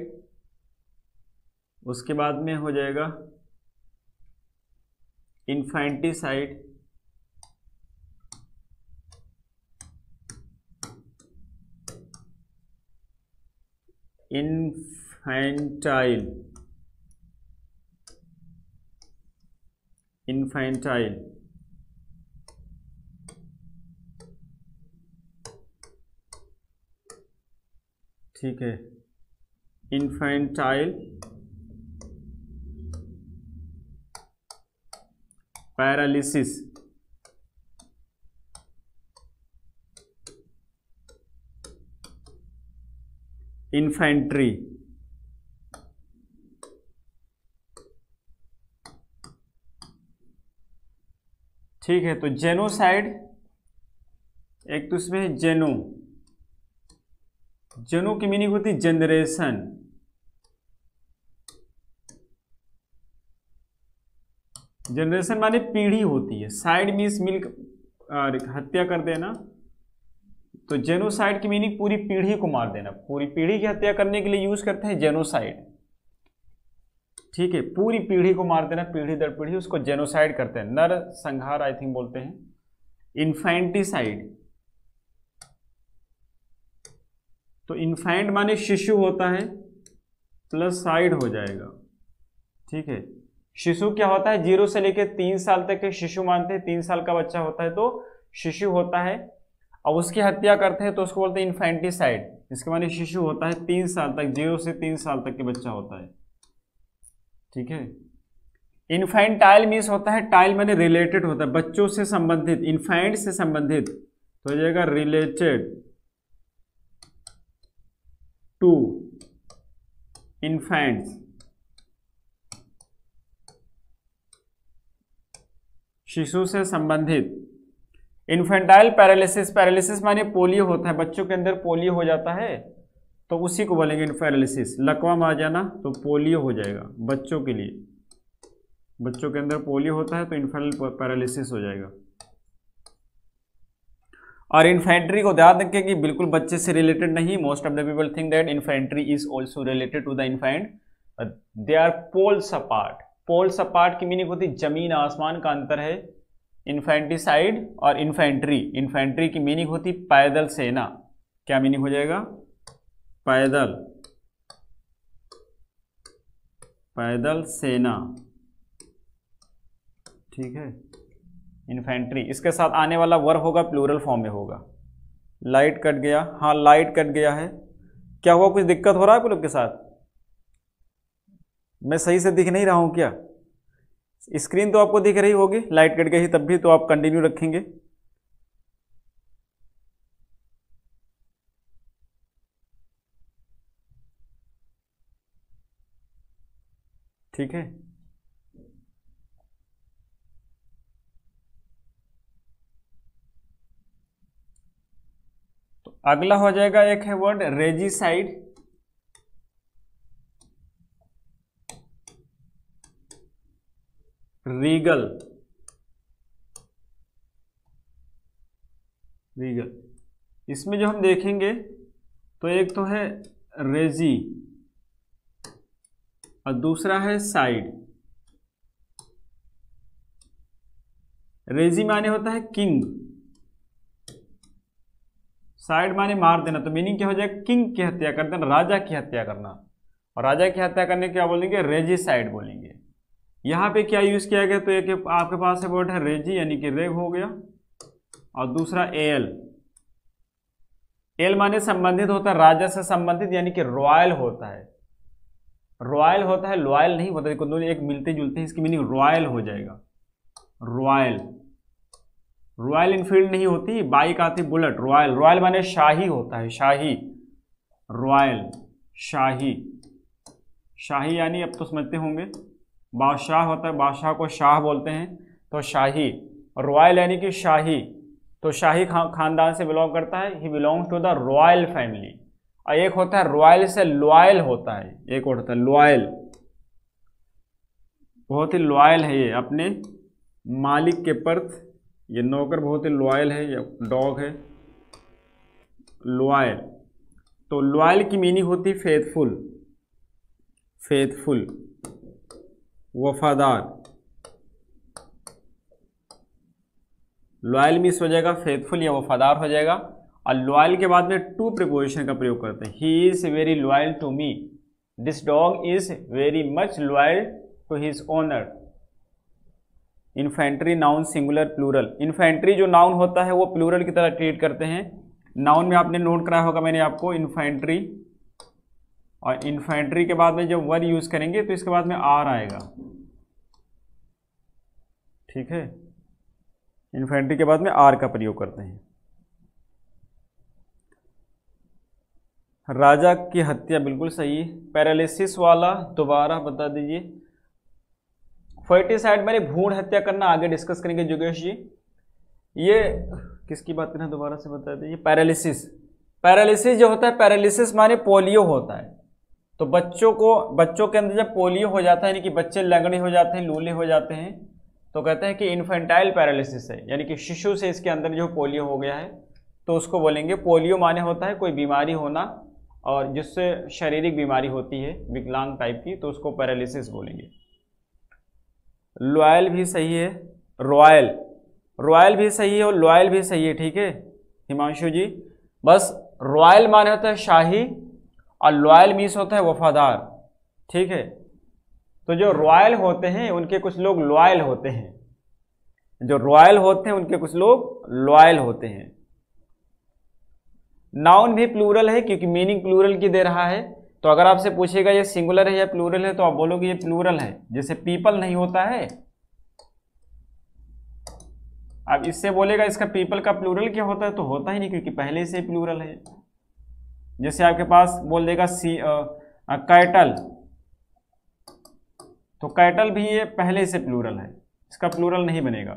उसके बाद में हो जाएगा इन्फैंटिसाइड। Infantile, infantile. ठीक है, इन्फैंटाइल पैरालिसिस। इन्फैंट्री। ठीक है, तो जेनोसाइड एक तो इसमें है जेनो। जेनो की मीनिंग होती है जनरेशन। जनरेशन माने पीढ़ी होती है। साइड मीन्स मिल हत्या कर देना, तो जेनोसाइड की मीनिंग पूरी पीढ़ी को मार देना। पूरी पीढ़ी की हत्या करने के लिए यूज करते हैं जेनोसाइड। ठीक है, पूरी पीढ़ी को मार देना, पीढ़ी दर पीढ़ी, उसको जेनोसाइड करते हैं, नर संहार आई थिंक बोलते हैं। इन्फैंटिसाइड, तो इन्फैंट माने शिशु होता है, प्लस साइड हो जाएगा। ठीक है, शिशु क्या होता है? 0 से लेकर 3 साल तक के शिशु मानते हैं। 3 साल का बच्चा होता है तो शिशु होता है, और उसकी हत्या करते हैं तो उसको बोलते हैं इन्फैंटिसाइड। इसके माने शिशु होता है 3 साल तक, 0 से 3 साल तक के बच्चा होता है। ठीक है, इन्फैंटाइल मीन्स होता है, टाइल माने रिलेटेड होता है, बच्चों से संबंधित, इन्फैंट से संबंधित, तो हो जाएगा रिलेटेड टू इन्फैंट्स। शिशु से संबंधित। इन्फेंटाइल पैरालिसिस, पैरालिसिस माने पोलियो होता है, बच्चों के अंदर पोलियो हो जाता है तो उसी को बोलेंगे पैरालिसिस। लकवा मार जाना तो पोलियो हो जाएगा बच्चों के लिए। बच्चों के अंदर पोलियो होता है तो इन्फेंटाइल पैरालिसिस हो जाएगा। और इन्फेंट्री को ध्यान रखें कि बिल्कुल बच्चे से रिलेटेड नहीं। Most of the people think that infantry is also related to the infant, they are poles apart. Poles apart की मीनिंग होती है जमीन आसमान का अंतर है। इन्फेंटिसाइड और इन्फेंट्री, इन्फेंट्री की मीनिंग होती पैदल सेना। क्या मीनिंग हो जाएगा? पैदल, पैदल सेना। ठीक है, इन्फेंट्री। इसके साथ आने वाला वर्ब होगा प्लूरल फॉर्म में होगा। लाइट कट गया, हाँ लाइट कट गया है। क्या हुआ, कुछ दिक्कत हो रहा है आप लोग के साथ? मैं सही से दिख नहीं रहा हूं क्या? स्क्रीन तो आपको दिख रही होगी, लाइट कट गई तब भी तो आप कंटिन्यू रखेंगे। ठीक है, तो अगला हो जाएगा, एक है वर्ड रेजिसाइड। Regal, Regal. इसमें जो हम देखेंगे तो एक तो है रेजी और दूसरा है साइड। रेजी माने होता है किंग, साइड माने मार देना। तो मीनिंग क्या हो जाएगा? किंग की हत्या कर देना, राजा की हत्या करना। और राजा की हत्या करने क्या बोलेंगे? रेजिसाइड बोलेंगे। यहाँ पे क्या यूज किया गया, तो एक आपके पास है वर्ड है रेजी यानी कि रेग हो गया, और दूसरा एल। एल माने संबंधित होता है, राजा से संबंधित यानी कि रॉयल होता है, रॉयल होता है, लॉयल नहीं होता। देखो दोनों एक मिलते जुलते हैं, इसकी मीनिंग रॉयल हो जाएगा, रॉयल। रॉयल इनफील्ड नहीं होती, बाइक आती बुलेट, रॉयल। रॉयल माने शाही होता है, शाही, रॉयल, शाही। शाही यानी अब तो समझते होंगे, बादशाह होता है, बादशाह को शाह बोलते हैं, तो शाही। रॉयल यानी कि शाही, तो शाही खानदान से बिलोंग करता है, he belongs to the royal family. और एक होता है रॉयल से लॉयल होता है, एक और होता है लॉयल, बहुत ही लॉयल है ये अपने मालिक के प्रति। ये नौकर बहुत ही लॉयल है, ये डॉग है, लॉयल। तो लॉयल की मीनिंग होती फेथफुल, फेथफुल, वफादार। लॉयल मीन्स हो जाएगा फेथफुल या वफादार हो जाएगा। और लॉयल के बाद में टू प्रीपोजिशन का प्रयोग करते हैं, he is very loyal to me, this dog is very much loyal to his owner. Infantry noun singular plural, infantry जो नाउन होता है वो प्लूरल की तरह ट्रीट करते हैं। नाउन में आपने नोट कराया होगा मैंने आपको इन्फेंट्री, और इन्फेंट्री के बाद में जब वर यूज करेंगे तो इसके बाद में आर आएगा, ठीक है। इन्फेंट्री के बाद में आर का प्रयोग करते हैं। राजा की हत्या बिल्कुल सही है। पैरालिसिस वाला दोबारा बता दीजिए। फर्टिसाइड मैंने भ्रूण हत्या करना आगे डिस्कस करेंगे जोगेश जी। ये किसकी बात करें दोबारा से बता दीजिए। पैरालिसिस, पैरालिसिस जो होता है, पैरालिसिस माने पोलियो होता है। तो बच्चों के अंदर जब पोलियो हो जाता है यानी कि बच्चे लंगड़े हो जाते हैं, लूले हो जाते हैं, तो कहते हैं कि इन्फेंटाइल पैरालिसिस है, यानी कि शिशु से इसके अंदर जो पोलियो हो गया है, तो उसको बोलेंगे। पोलियो माने होता है कोई बीमारी होना, और जिससे शारीरिक बीमारी होती है विकलांग टाइप की, तो उसको पैरालिसिस बोलेंगे। लॉयल भी सही है, रॉयल, रॉयल भी सही है और लॉयल भी सही है, ठीक है हिमांशु जी। बस रॉयल माने होता है शाही और लॉयल मीन्स होता है वफादार, ठीक है। तो जो रॉयल होते हैं उनके कुछ लोग लॉयल होते हैं, जो रॉयल होते हैं उनके कुछ लोग लॉयल होते हैं। नाउन भी प्लूरल है क्योंकि मीनिंग प्लूरल की दे रहा है। तो अगर आपसे पूछेगा ये सिंगुलर है या प्लूरल है, तो आप बोलोगे ये प्लूरल है। जैसे पीपल नहीं होता है, अब इससे बोलेगा इसका पीपल का प्लूरल क्या होता है, तो होता ही नहीं क्योंकि पहले से प्लूरल है। जैसे आपके पास बोल देगा कैटल, तो कैटल भी ये पहले से प्लूरल है, इसका प्लूरल नहीं बनेगा,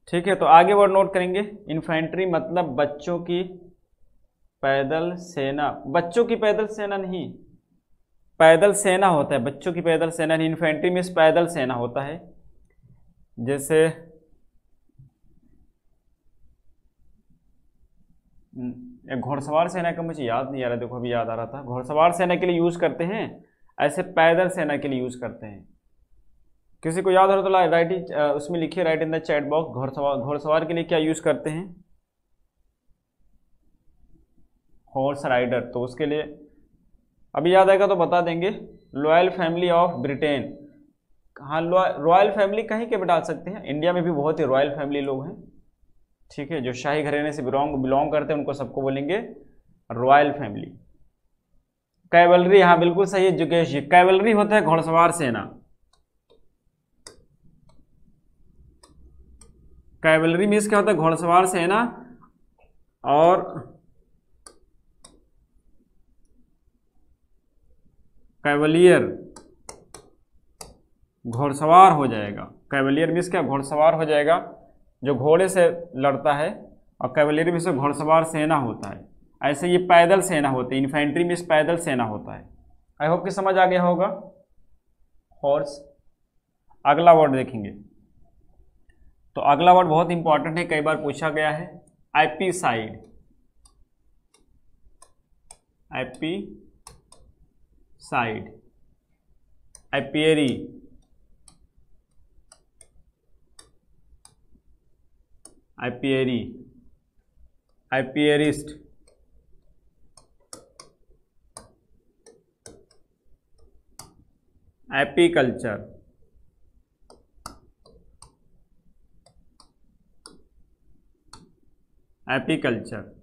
ठीक है। तो आगे वर्ड नोट करेंगे। इन्फेंट्री मतलब बच्चों की पैदल सेना, बच्चों की पैदल सेना नहीं, पैदल सेना होता है, बच्चों की पैदल सेना नहीं। इन्फेंट्री में पैदल सेना होता है। जैसे एक घोड़सवार सेना का मुझे याद नहीं आ रहा, देखो अभी याद आ रहा था। घोड़सवार सेना के लिए यूज करते हैं, ऐसे पैदल सेना के लिए यूज करते हैं। किसी को याद हो तो राइट, उसमें लिखिए write in the chat box, घोड़सवार के लिए क्या यूज करते हैं। हॉर्स राइडर, तो उसके लिए अभी याद आएगा तो बता देंगे। रॉयल फैमिली ऑफ ब्रिटेन, हाँ रॉयल फैमिली कहीं के भी डाल सकते हैं, इंडिया में भी बहुत ही रॉयल फैमिली लोग हैं, ठीक है। जो शाही घराने से बिलोंग करते हैं उनको सबको बोलेंगे रॉयल फैमिली। कैवलरी, हाँ बिल्कुल सही है जुगेश जी, कैवलरी होता है घोड़सवार सेना। कैवलरी मीन्स क्या होता है, घोड़सवार सेना। और कैवलियर घोड़सवार हो जाएगा। कैवलियर मीन्स क्या, घोड़सवार हो जाएगा, जो घोड़े से लड़ता है। और कैवलियर मीन्स घोड़सवार सेना होता है। ऐसे ये पैदल सेना होती है, इन्फेंट्री मीन्स पैदल सेना होता है। आई होप कि समझ आ गया होगा। हॉर्स। अगला वर्ड देखेंगे, तो अगला वर्ड बहुत इंपॉर्टेंट है, कई बार पूछा गया है। Apicide, apicide, apiary, apiary, apiarist, apiculture, apiculture,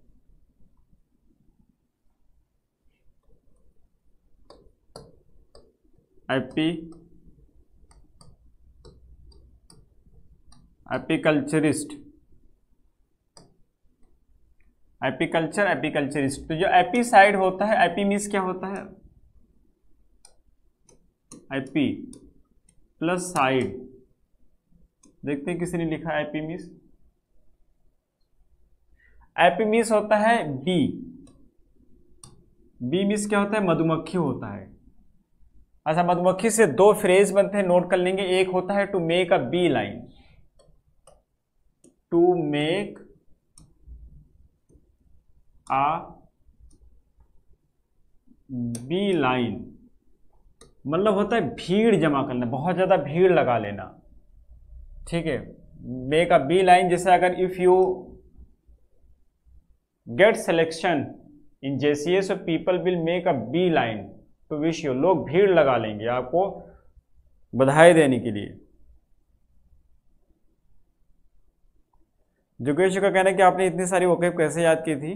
apiculturist, apiculture, apiculturist. तो जो एपी साइड होता है, एपी मीन्स क्या होता है, एपी प्लस साइड। देखते हैं किसी ने लिखा है एपी मीन्स, एपी मीन्स होता है बी, बी मीन्स क्या होता है, मधुमक्खी होता है। अच्छा, मधुमक्खी से दो फ्रेज बनते हैं, नोट कर लेंगे। एक होता है to make a beeline, to make a beeline, मतलब होता है भीड़ जमा करना, बहुत ज़्यादा भीड़ लगा लेना, ठीक है। मेक अ बी लाइन, जैसे अगर if you get selection in JCA so people will make a beeline to wish you, लोग भीड़ लगा लेंगे आपको बधाई देने के लिए। जोगेश का कहना है कि आपने इतनी सारी वोकैब कैसे याद की थी।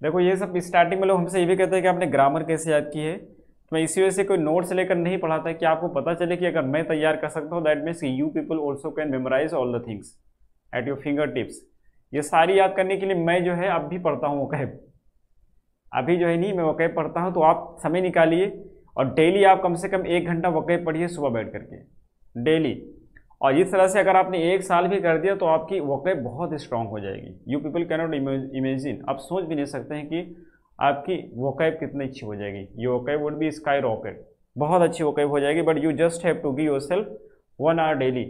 देखो ये सब स्टार्टिंग में लोग हमसे ये भी कहते हैं कि आपने ग्रामर कैसे याद की है, तो मैं इसी वजह से कोई नोट्स लेकर नहीं पढ़ाता कि आपको पता चले कि अगर मैं तैयार कर सकता हूँ, that means you people also can memorise all the things at your fingertips. ये सारी याद करने के लिए मैं जो है अब भी पढ़ता हूँ वोकैब, अभी जो है नहीं, मैं वोकैब पढ़ता हूँ। तो आप समय निकालिए और डेली आप कम से कम 1 घंटा वोकैब पढ़िए सुबह बैठ करके डेली। और इस तरह से अगर आपने 1 साल भी कर दिया तो आपकी वोकैब बहुत स्ट्रांग हो जाएगी। You people can not imagine, आप सोच भी नहीं सकते हैं कि आपकी वोकैब कितनी अच्छी हो जाएगी। Your vocab would be skyrocket, बहुत अच्छी वोकैब हो जाएगी। But you just have to give yourself 1 hour daily,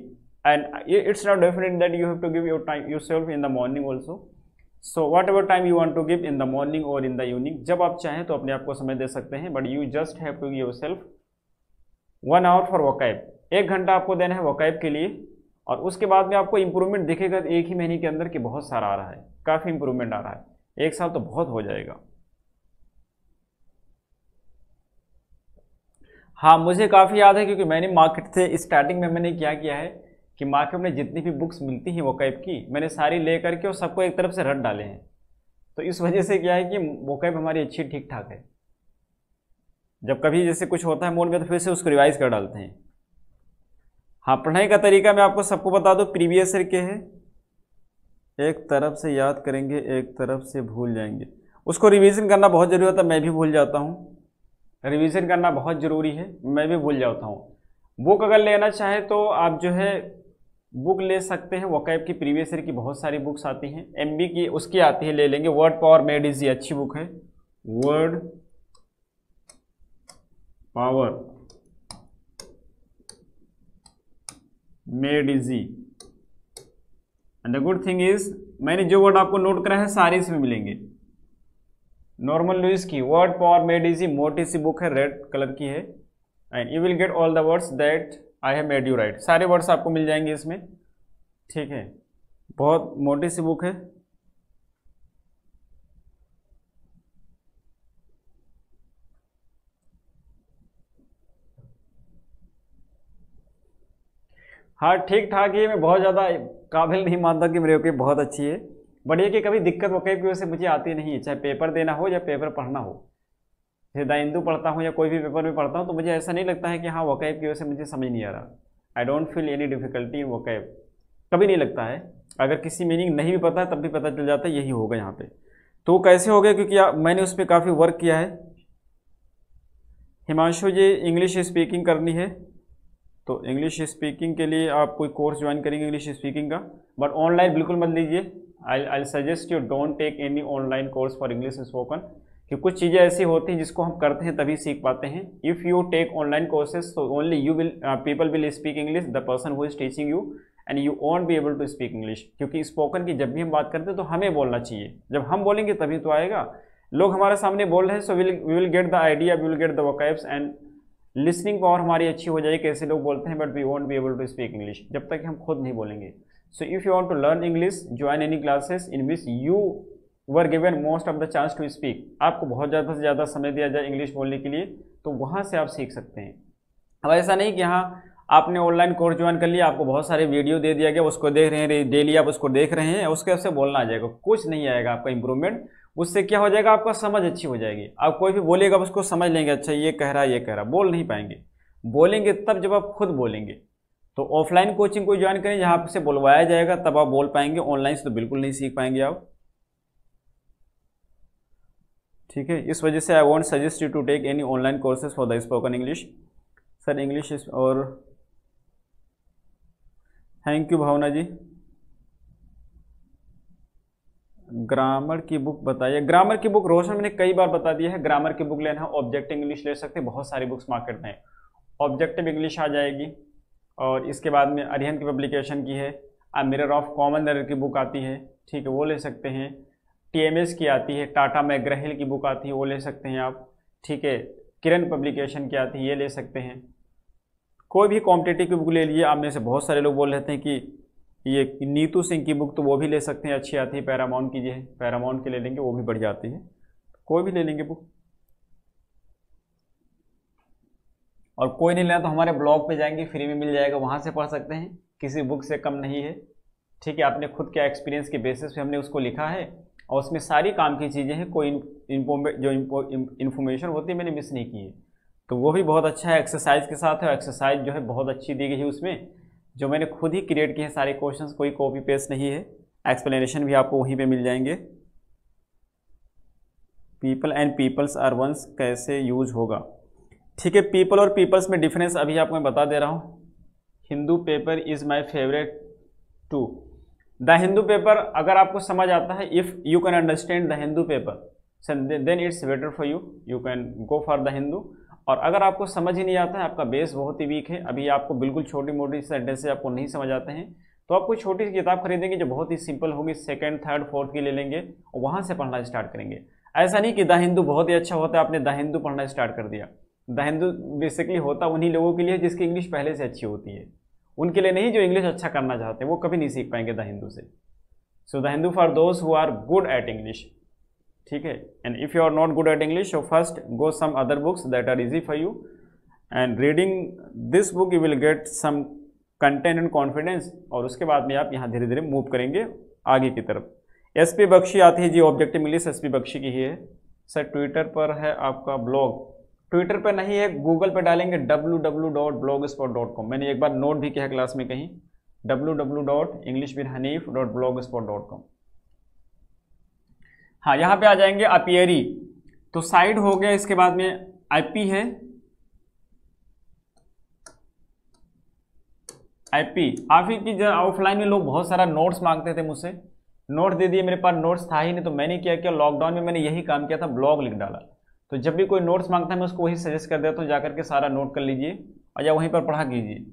and it's not definite that you have to give your time yourself in the morning also. So whatever time you want to give in the morning और in the evening, जब आप चाहें तो अपने आप को समय दे सकते हैं। But you just have to give yourself 1 hour for vocab, 1 घंटा आपको देना है वोकैब के लिए। और उसके बाद में आपको इंप्रूवमेंट दिखेगा 1 ही महीने के अंदर कि बहुत सारा आ रहा है, काफ़ी इंप्रूवमेंट आ रहा है। 1 साल तो बहुत हो जाएगा। हाँ, मुझे काफ़ी याद है क्योंकि मैंने मार्केट से स्टार्टिंग में मैंने क्या किया है कि मार्केट में जितनी भी बुक्स मिलती हैं वोकैब की, मैंने सारी ले करके और सबको एक तरफ से रट डाले हैं। तो इस वजह से क्या है कि वोकैब हमारी अच्छी ठीक ठाक है। जब कभी जैसे कुछ होता है मूड में तो फिर से उसको रिवाइज कर डालते हैं। हाँ, पढ़ाई का तरीका मैं आपको सबको बता दूँ, प्रीवियस ईयर के है, एक तरफ से याद करेंगे एक तरफ से भूल जाएंगे। उसको रिवीजन करना बहुत जरूरी होता है, मैं भी भूल जाता हूँ। रिवीजन करना बहुत ज़रूरी है, मैं भी भूल जाता हूँ। बुक अगर लेना चाहे तो आप जो है बुक ले सकते हैं, वोकैब की प्रीवियस ईयर की बहुत सारी बुक्स आती हैं। MB की उसकी आती है, ले लेंगे। वर्ड पावर मेड इजी अच्छी बुक है, word power made easy. And the good thing is मैंने जो वर्ड आपको नोट करा है सारे इसमें मिलेंगे। नॉर्मन लुइस की वर्ड पावर मेड इजी मोटी सी बुक है, रेड कलर की है, and you will get all the words that I have made you right. सारे वर्ड्स आपको मिल जाएंगे इसमें, ठीक है। बहुत मोटी सी बुक है। हाँ, ठीक ठाक है, मैं बहुत ज़्यादा काबिल नहीं मानता कि मेरी वोकैब बहुत अच्छी है। बट ये कि कभी दिक्कत वोकैब की वजह से मुझे आती नहीं है, चाहे पेपर देना हो या पेपर पढ़ना हो। जैसे द हिंदू पढ़ता हूँ या कोई भी पेपर में पढ़ता हूँ तो मुझे ऐसा नहीं लगता है कि हाँ वोकैब की वजह से मुझे समझ नहीं आ रहा। I don't feel any difficulty in vocab, कभी नहीं लगता है। अगर किसी मीनिंग नहीं भी पता है तब भी पता चल जाता है यही होगा यहाँ पे। तो कैसे हो गया, क्योंकि मैंने उस पर काफ़ी वर्क किया है। हिमांशु जी, इंग्लिश स्पीकिंग करनी है तो इंग्लिश स्पीकिंग के लिए आप कोई कोर्स ज्वाइन करेंगे इंग्लिश स्पीकिंग का, बट ऑनलाइन बिल्कुल मत लीजिए। I suggest you don't take any online course for English spoken, कि कुछ चीज़ें ऐसी होती हैं जिसको हम करते हैं तभी सीख पाते हैं। If you take online courses तो only you will people will speak English, the person who is teaching you, and you won't be able to speak English. क्योंकि स्पोकन की जब भी हम बात करते हैं तो हमें बोलना चाहिए, जब हम बोलेंगे तभी तो आएगा। लोग हमारे सामने बोल रहे हैं, so we will get the idea, we will get the vocabs, and listening power हमारी अच्छी हो जाएगी। कैसे लोग बोलते हैं, but we won't be able to speak English जब तक हम खुद नहीं बोलेंगे। So if you want to learn English, join any classes in which you were given most of the chance to speak. आपको बहुत ज़्यादा से ज़्यादा समय दिया जाए इंग्लिश बोलने के लिए, तो वहाँ से आप सीख सकते हैं। अब ऐसा नहीं कि हाँ आपने ऑनलाइन कोर्स ज्वाइन कर लिया, आपको बहुत सारे वीडियो दे दिया गया, उसको देख रहे हैं डेली, आप उसको देख रहे हैं, उसके से बोलना आ जाएगा, कुछ नहीं आएगा आपका इंप्रूवमेंट। उससे क्या हो जाएगा, आपका समझ अच्छी हो जाएगी। आप कोई भी बोलेगा उसको समझ लेंगे, अच्छा ये कह रहा है ये कह रहा, बोल नहीं पाएंगे। बोलेंगे तब जब आप खुद बोलेंगे। तो ऑफलाइन कोचिंग को ज्वाइन करें जहाँ से बुलवाया जाएगा, तब आप बोल पाएंगे। ऑनलाइन से तो बिल्कुल नहीं सीख पाएंगे आप, ठीक है। इस वजह से I won't suggest you to take any online courses for the spoken English. Sir English और thank you Bhavna ji. Grammar की बुक बताइए। ग्रामर की बुक रोशन मैंने कई बार बता दिया है, ग्रामर की बुक लेना है ऑब्जेक्टिव इंग्लिश ले सकते हैं, बहुत सारी बुक्स मार्केट में है। ऑब्जेक्टिव इंग्लिश आ जाएगी, और इसके बाद में अरिहंत की पब्लिकेशन की है, मिरर ऑफ कॉमन एरर की बुक आती है, ठीक है, वो ले सकते हैं। टीएमएस की आती है, टाटा मैकग्रा-हिल की बुक आती है, वो ले सकते हैं आप, ठीक है। किरण पब्लिकेशन की आती है, ये ले सकते हैं। कोई भी कॉम्पिटिटिव की बुक ले लीजिए। आप में से बहुत सारे लोग बोल रहे थे कि ये नीतू सिंह की बुक, तो वो भी ले सकते हैं, अच्छी आती है। पैरामाउंट की है, पैरामाउंट की ले लेंगे, वो भी बढ़िया आती है, कोई भी ले लेंगे बुक। और कोई नहीं लेना तो हमारे ब्लॉग पे जाएंगे, फ्री में मिल जाएगा, वहाँ से पढ़ सकते हैं, किसी बुक से कम नहीं है, ठीक है। आपने खुद के एक्सपीरियंस के बेसिस पे हमने उसको लिखा है, और उसमें सारी काम की चीज़ें हैं, कोई जो इन्फॉर्मेशन होती है मैंने मिस नहीं की है। तो वो भी बहुत अच्छा है, एक्सरसाइज के साथ है, और एक्सरसाइज जो है बहुत अच्छी दी गई है उसमें, जो मैंने खुद ही क्रिएट किए हैं सारे क्वेश्चंस, कोई कॉपी पेस्ट नहीं है। एक्सप्लेनेशन भी आपको वहीं पे मिल जाएंगे। People and peoples are ones कैसे यूज होगा, ठीक है। पीपल और पीपल्स में डिफरेंस अभी आपको मैं बता दे रहा हूँ। Hindu paper is my favourite too. The Hindu paper अगर आपको समझ आता है, if you can understand the Hindu paper then it's better for you, you can go for the Hindu. और अगर आपको समझ ही नहीं आता है, आपका बेस बहुत ही वीक है, अभी आपको बिल्कुल छोटी मोटी सेंटेंस से आपको नहीं समझ आते हैं, तो आप कोई छोटी सी किताब खरीदेंगे जो बहुत ही सिंपल होगी, सेकंड थर्ड फोर्थ की ले लेंगे और वहाँ से पढ़ना स्टार्ट करेंगे। ऐसा नहीं कि द हिंदू बहुत ही अच्छा होता है, आपने द हिंदू पढ़ना स्टार्ट कर दिया। द हिंदू बेसिकली होता उन्हीं लोगों के लिए जिसकी इंग्लिश पहले से अच्छी होती है, उनके लिए नहीं जो इंग्लिश अच्छा करना चाहते हैं, वो कभी नहीं सीख पाएंगे द हिंदू से। So the Hindu for those who are good at English, ठीक है। And if you are not good at English, so first go some other books that are easy for you, and reading this book you will get some content and confidence, और उसके बाद में आप यहाँ धीरे धीरे मूव करेंगे आगे की तरफ। एसपी बख्शी आती है जी, ऑब्जेक्टिव इंग्लिश एसपी बख्शी की ही है। सर ट्विटर पर है आपका ब्लॉग, ट्विटर पर नहीं है, गूगल पर डालेंगे www.blogspot.com। मैंने एक बार नोट भी किया क्लास में कहीं, www.englishwithhanif.blogspot.com। हाँ, यहाँ पे आ जाएंगे अपियरी, तो साइड हो गया, इसके बाद में आईपी है, आईपी। आईपी की ऑफलाइन में लोग बहुत सारा नोट्स मांगते थे मुझसे, नोट दे दिए, मेरे पास नोट्स था ही नहीं, तो मैंने क्या किया, लॉकडाउन में मैंने यही काम किया था, ब्लॉग लिख डाला। तो जब भी कोई नोट्स मांगता है मैं उसको वही सजेस्ट कर देता हूँ, जाकर के सारा नोट कर लीजिए और या वहीं पर पढ़ा कीजिए।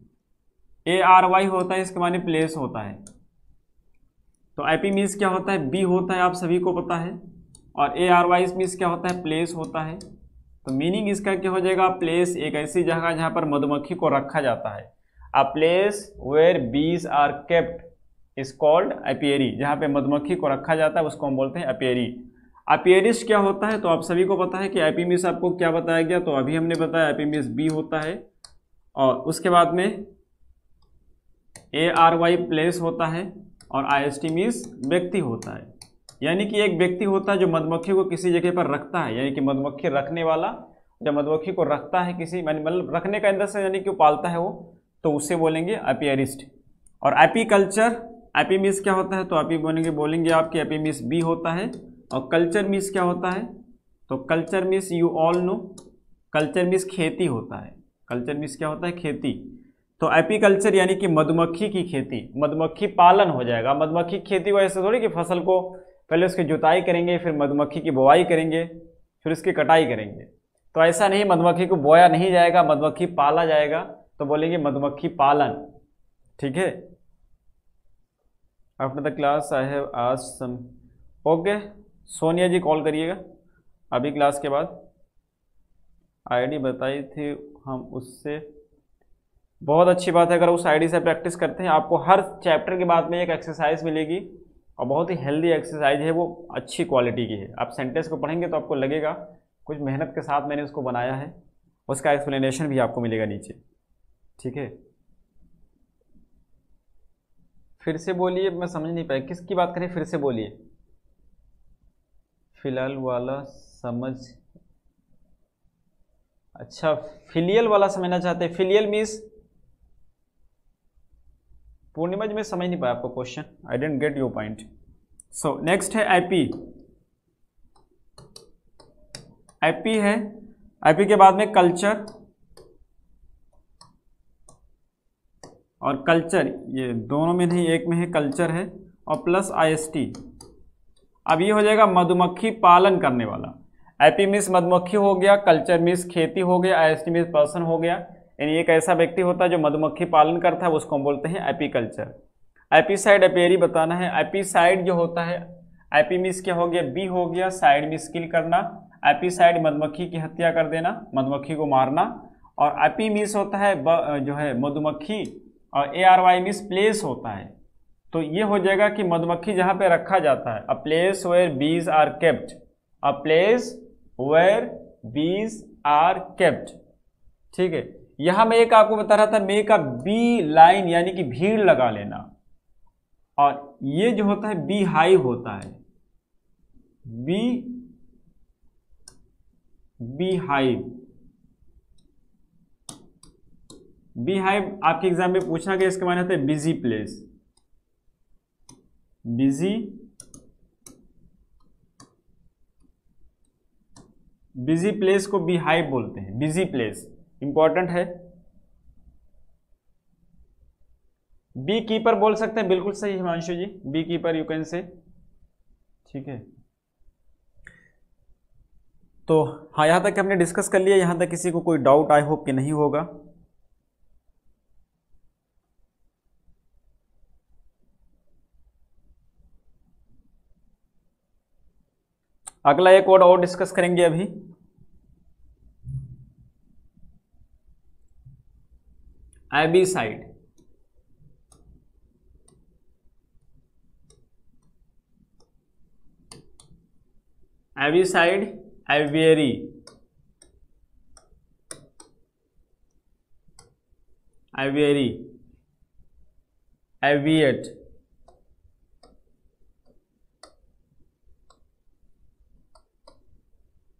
ARY होता है, इसके माने प्लेस होता है। तो IP मीन्स क्या होता है, बी होता है, आप सभी को पता है, और ARY मीन्स क्या होता है, प्लेस होता है। तो मीनिंग इसका क्या हो जाएगा, प्लेस एक ऐसी जगह जहाँ पर मधुमक्खी को रखा जाता है। A place where bees are kept is called apiary, जहाँ पे मधुमक्खी को रखा जाता है उसको हम बोलते हैं एपियरी। एपियरिस्ट क्या होता है, तो आप सभी को पता है कि एपी मीन्स आपको क्या बताया गया, तो अभी हमने बताया एपी मीन्स बी होता है, और उसके बाद में ARY प्लेस होता है, और IST मीन्स व्यक्ति होता है। यानी कि एक व्यक्ति होता है जो मधुमक्खी को किसी जगह पर रखता है, यानी कि मधुमक्खी रखने वाला जब मधुमक्खी को रखता है किसी, मतलब रखने का अंदर से यानी कि पालता है वो, तो उससे बोलेंगे एपियरिस्ट। और एपी कल्चर, एपी मीन्स क्या होता है, तो एपी बोलेंगे आपके एपी मीन्स बी होता है, और कल्चर मीन्स क्या होता है, तो culture means you all know, culture means खेती होता है, कल्चर मीन्स क्या होता है, खेती। तो एपीकल्चर यानी कि मधुमक्खी की खेती, मधुमक्खी पालन हो जाएगा। मधुमक्खी की खेती को ऐसे थोड़ी कि फसल को पहले उसकी जुताई करेंगे, फिर मधुमक्खी की बुवाई करेंगे, फिर उसकी कटाई करेंगे, तो ऐसा नहीं, मधुमक्खी को बोया नहीं जाएगा, मधुमक्खी पाला जाएगा, तो बोलेंगे मधुमक्खी पालन, ठीक है। After the class I have asked some, okay Sonia ji call करिएगा अभी क्लास के बाद। आईडी बताई थी हम उससे, बहुत अच्छी बात है, अगर उस आईडी से प्रैक्टिस करते हैं आपको हर चैप्टर के बाद में एक एक्सरसाइज मिलेगी, और बहुत ही हेल्दी एक्सरसाइज है, वो अच्छी क्वालिटी की है। आप सेंटेंस को पढ़ेंगे तो आपको लगेगा कुछ मेहनत के साथ मैंने उसको बनाया है, उसका एक्सप्लेनेशन भी आपको मिलेगा नीचे। ठीक है, फिर से बोलिए, मैं समझ नहीं पाया किसकी बात करें, फिर से बोलिए। फिलहाल वाला समझ, अच्छा फिलियल वाला समझना चाहते हैं। फिलियल मीन्स, पूर्णिमा जी मैं समझ नहीं पाया आपको question, I didn't get your point. So next है आईपी। आईपी है, आईपी के बाद में कल्चर और कल्चर, ये दोनों में नहीं, एक में है कल्चर है और प्लस आईएसटी। अब ये हो जाएगा मधुमक्खी पालन करने वाला। आईपी मीन्स मधुमक्खी हो गया, कल्चर मीन्स खेती हो गया, आईएसटी मीन्स पर्सन हो गया। यानी एक ऐसा व्यक्ति होता है जो मधुमक्खी पालन करता है, उसको हम बोलते हैं एपीकल्चर। एपीसाइड एपियरी बताना है। एपीसाइड जो होता है, एपी मीन्स क्या हो गया, बी हो गया, साइड मीन्स किल करना। एपीसाइड मधुमक्खी की हत्या कर देना, मधुमक्खी को मारना। और एपी मीन्स होता है जो है मधुमक्खी, और ARY मीन्स प्लेस होता है। तो ये हो जाएगा कि मधुमक्खी जहाँ पे रखा जाता है, a place where bees are kept, a place where bees are kept. ठीक है, यहां मैं एक आपको बता रहा था, मेक अ बी लाइन यानी कि भीड़ लगा लेना। और ये जो होता है बी हाइव होता है, बी हाइव। बी हाइव आपके एग्जाम में पूछा गया, इसके माने होता है बिजी प्लेस, बिजी प्लेस को बी हाइव बोलते हैं, बिजी प्लेस इंपॉर्टेंट है। बी कीपर बोल सकते हैं, बिल्कुल सही Himanshu ji, bee keeper you can say. ठीक है, तो हाँ यहां तक हमने डिस्कस कर लिया। यहां तक किसी को कोई डाउट आई होप कि नहीं होगा। अगला एक वर्ड और डिस्कस करेंगे अभी, एबीसाइड। एबीसाइड, एवियरी, एवियरी, एविएट,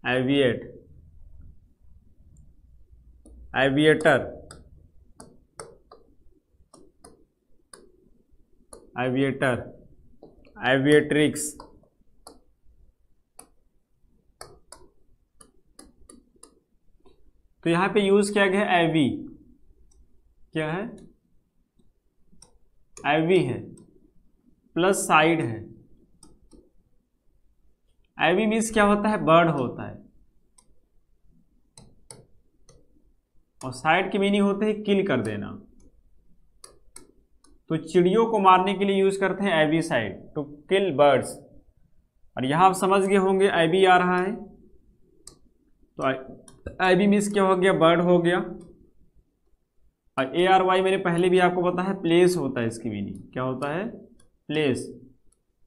एविएट, एविएटर, एविएटर, एविएट्रिक्स, तो यहां पे यूज किया गया एवी, क्या है, एवी है प्लस साइड है। एवी मीन्स क्या होता है, बर्ड होता है, और साइड की मीनिंग होते है किल कर देना। तो चिड़ियों को मारने के लिए यूज करते हैं एवी साइड, टू किल बर्ड्स। और यहां आप समझ गए होंगे एवी आ रहा है, तो एवी मीन्स क्या हो गया, बर्ड हो गया। और ARY मैंने पहले भी आपको बताया है, प्लेस होता है, इसकी मीनिंग क्या होता है, प्लेस।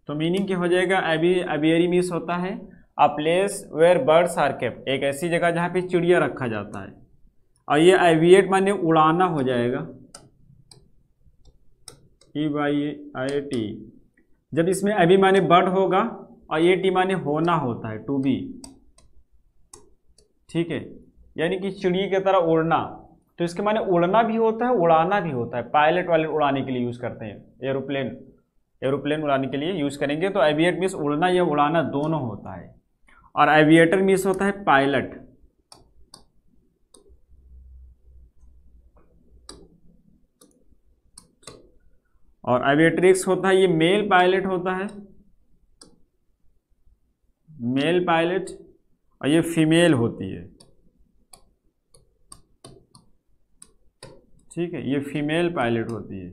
तो मीनिंग क्या हो जाएगा, एवियरी मीन्स होता है a place where birds are kept, एक ऐसी जगह जहाँ पे चिड़िया रखा जाता है। और ये एविएट माने उड़ाना हो जाएगा, EYAT। जब इसमें एवी माने बर्ड होगा और AT माने होना होता है, टू बी। ठीक है, यानी कि चिड़िया की तरह उड़ना। तो इसके माने उड़ना भी होता है, उड़ाना भी होता है। पायलट वाले उड़ाने के लिए यूज करते हैं, एरोप्लेन उड़ाने के लिए यूज करेंगे। तो एविएट मीन्स उड़ना या उड़ाना दोनों होता है। और एविएटर मीन्स होता है पायलट। और एविएट्रिक्स होता है, ये मेल पायलट होता है, मेल पायलट, और ये फीमेल होती है। ठीक है, ये फीमेल पायलट होती है।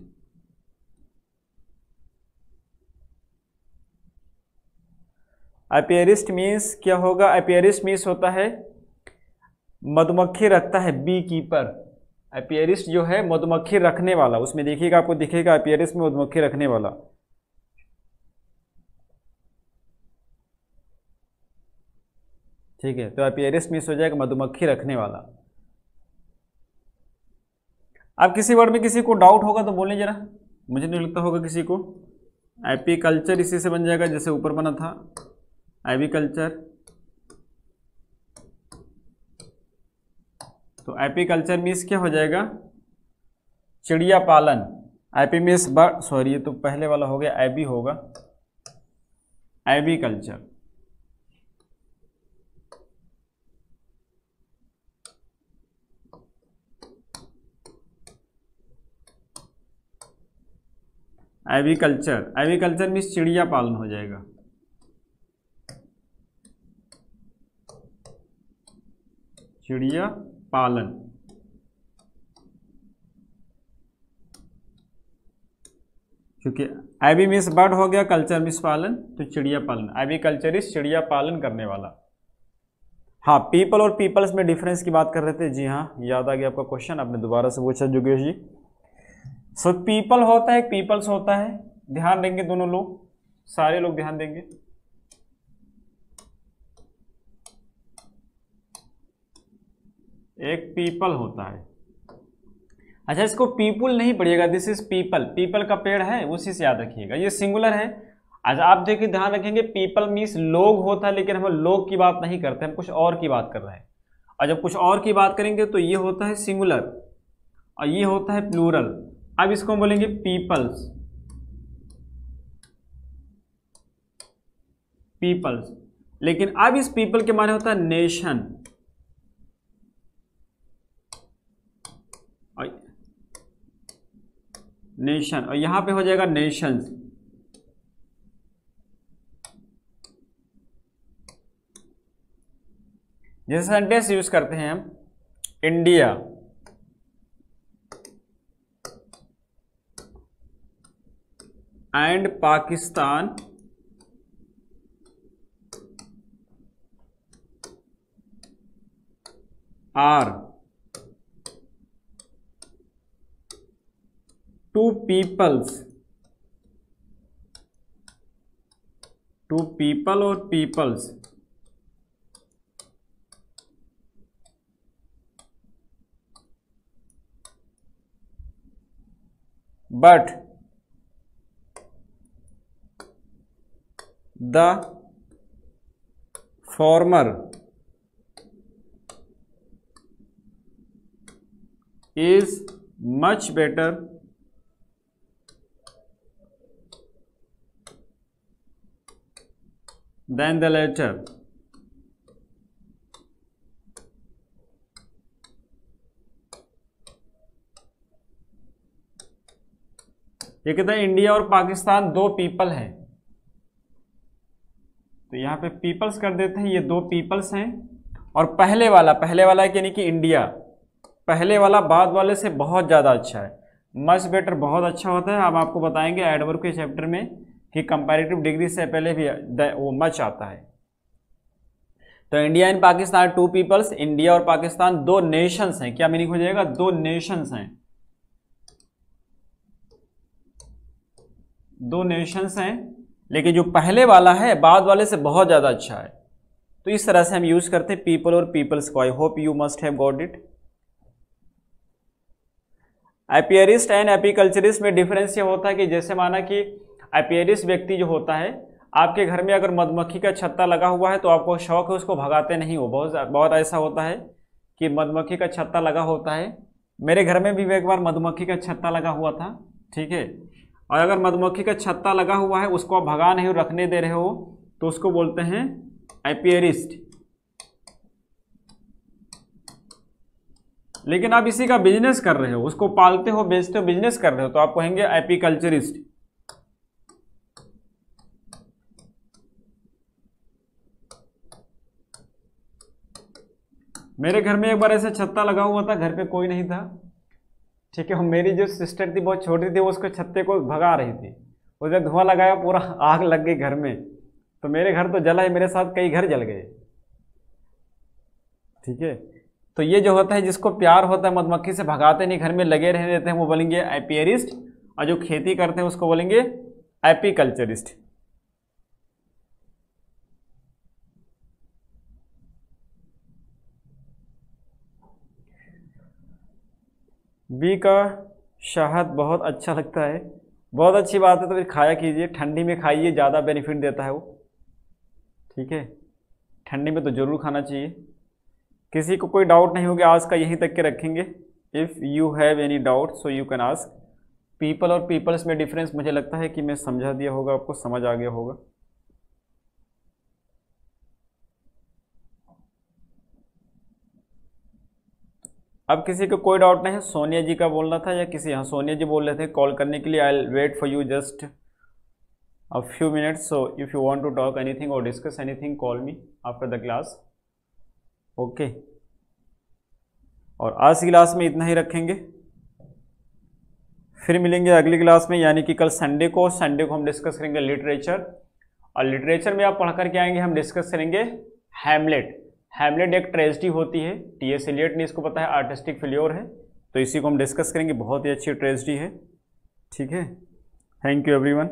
एपियरिस्ट मीन्स क्या होगा, एपियरिस्ट मीन्स होता है मधुमक्खी रखता है, बी कीपर। एपियरिस्ट जो है मधुमक्खी रखने वाला, उसमें देखिएगा आपको दिखेगा एपियरिस्ट में मधुमक्खी रखने वाला। ठीक है, तो एपियरिस्ट मीन्स हो जाएगा मधुमक्खी रखने वाला। अब किसी वर्ड में किसी को डाउट होगा तो बोलें जरा, मुझे नहीं लगता होगा किसी को। एपीकल्चर इसी से बन जाएगा जैसे ऊपर बना था एग्रीकल्चर। तो एपीकल्चर मीन्स क्या हो जाएगा, चिड़िया पालन। एपी मीन्स सॉरी, ये तो पहले वाला हो गया, एबी होगा एग्रीकल्चर। एग्रीकल्चर, एग्रीकल्चर मीन्स चिड़िया पालन हो जाएगा। चिड़िया पालन, क्योंकि एबी मीन्स बर्ड हो गया, कल्चर मीन्स पालन, तो चिड़िया पालन। एग्रीकल्चर इज चिड़िया पालन करने वाला। हाँ, पीपल और पीपल्स में डिफरेंस की बात कर रहे थे। जी हाँ, याद आ गया आपका क्वेश्चन, आपने दोबारा से पूछा जोगेश जी। सो पीपल होता है, पीपल्स होता है, ध्यान देंगे दोनों लोग, सारे लोग ध्यान देंगे। एक पीपल होता है। अच्छा, इसको पीपुल नहीं पढ़िएगा, दिस इज पीपल। पीपल का पेड़ है, उसी से याद रखिएगा, ये सिंगुलर है। अच्छा, आप देखिए ध्यान रखेंगे, पीपल मीन्स लोग होता है, लेकिन हम लोग की बात नहीं करते, हम कुछ और की बात कर रहे हैं। और जब कुछ और की बात करेंगे तो ये होता है सिंगुलर और ये होता है प्लूरल। अब इसको हम बोलेंगे पीपल्स, पीपल्स। लेकिन अब इस पीपल के माने होता है नेशन, नेशन, और यहां पे हो जाएगा नेशंस। जैसे सेंटेंस यूज करते हैं हम, India and Pakistan are two peoples, two people और peoples, but the former is much better than the latter। ये कहता है इंडिया और पाकिस्तान दो पीपल हैं, तो यहां पे पीपल्स कर देते हैं, ये दो पीपल्स हैं। और पहले वाला यानी कि इंडिया, पहले वाला बाद वाले से बहुत ज़्यादा अच्छा है। मच बेटर बहुत अच्छा होता है। अब आपको बताएंगे एडवर्ब के चैप्टर में कि कंपैरेटिव डिग्री से पहले भी वो मच आता है। तो India and Pakistan two peoples, India और पाकिस्तान दो नेशंस हैं। क्या मीनिंग हो जाएगा, दो नेशंस हैं, दो नेशंस हैं। लेकिन जो पहले वाला है बाद वाले से बहुत ज़्यादा अच्छा है। तो इस तरह से हम यूज करते हैं पीपल और पीपल्स को। I hope you must have got it. Apiarist and apiculturist में डिफरेंस ये होता है कि जैसे माना कि एपियरिस्ट व्यक्ति जो होता है, आपके घर में अगर मधुमक्खी का छत्ता लगा हुआ है तो आपको शौक है, उसको भगाते नहीं हो। बहुत ऐसा होता है कि मधुमक्खी का छत्ता लगा होता है। मेरे घर में भी एक बार मधुमक्खी का छत्ता लगा हुआ था, ठीक है। और अगर मधुमक्खी का छत्ता लगा हुआ है, उसको आप भगा नहीं हो, रखने दे रहे हो, तो उसको बोलते हैं एपियरिस्ट। लेकिन आप इसी का बिजनेस कर रहे हो, उसको पालते हो, बेचते हो, बिजनेस कर रहे हो, तो आप कहेंगे एपीकल्चरिस्ट। मेरे घर में एक बार ऐसा छत्ता लगा हुआ था, घर पे कोई नहीं था, ठीक है। मेरी जो सिस्टर थी बहुत छोटी थी, वो उसको छत्ते को भगा रही थी। वो जब धुआं लगाया पूरा आग लग गई घर में, तो मेरे घर तो जला है, मेरे साथ कई घर जल गए, ठीक है। तो ये जो होता है, जिसको प्यार होता है, मधुमक्खी से भगाते नहीं, घर में लगे रहने देते हैं, वो बोलेंगे एपियरिस्ट। और जो खेती करते हैं उसको बोलेंगे एपीकल्चरिस्ट। बी का शहद बहुत अच्छा लगता है, बहुत अच्छी बात है, तो फिर खाया कीजिए, ठंडी में खाइए, ज़्यादा बेनिफिट देता है वो। ठीक है, ठंडी में तो ज़रूर खाना चाहिए। किसी को कोई डाउट नहीं होगा, आज का यहीं तक के रखेंगे। If you have any doubt so you can ask. People और पीपल्स में डिफरेंस मुझे लगता है कि मैं समझा दिया होगा, आपको समझ आ गया होगा। अब किसी को कोई डाउट नहीं है, सोनिया जी का बोलना था या किसी, हाँ सोनिया जी बोल रहे थे कॉल करने के लिए। I wait for you just a few minutes, so if you want to talk anything और discuss anything call me after the class. Okay, और आज की क्लास में इतना ही रखेंगे, फिर मिलेंगे अगली क्लास में, यानी कि कल संडे को। संडे को हम डिस्कस करेंगे लिटरेचर, और लिटरेचर में आप पढ़ करके आएंगे, हम डिस्कस करेंगे हैमलेट। हैमलेट एक ट्रेजेडी होती है, टी.एस. एलियट ने इसको पता है आर्टिस्टिक फेल्योर है, तो इसी को हम डिस्कस करेंगे, बहुत ही अच्छी ट्रेजेडी है। ठीक है, thank you everyone,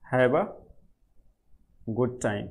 have a good time.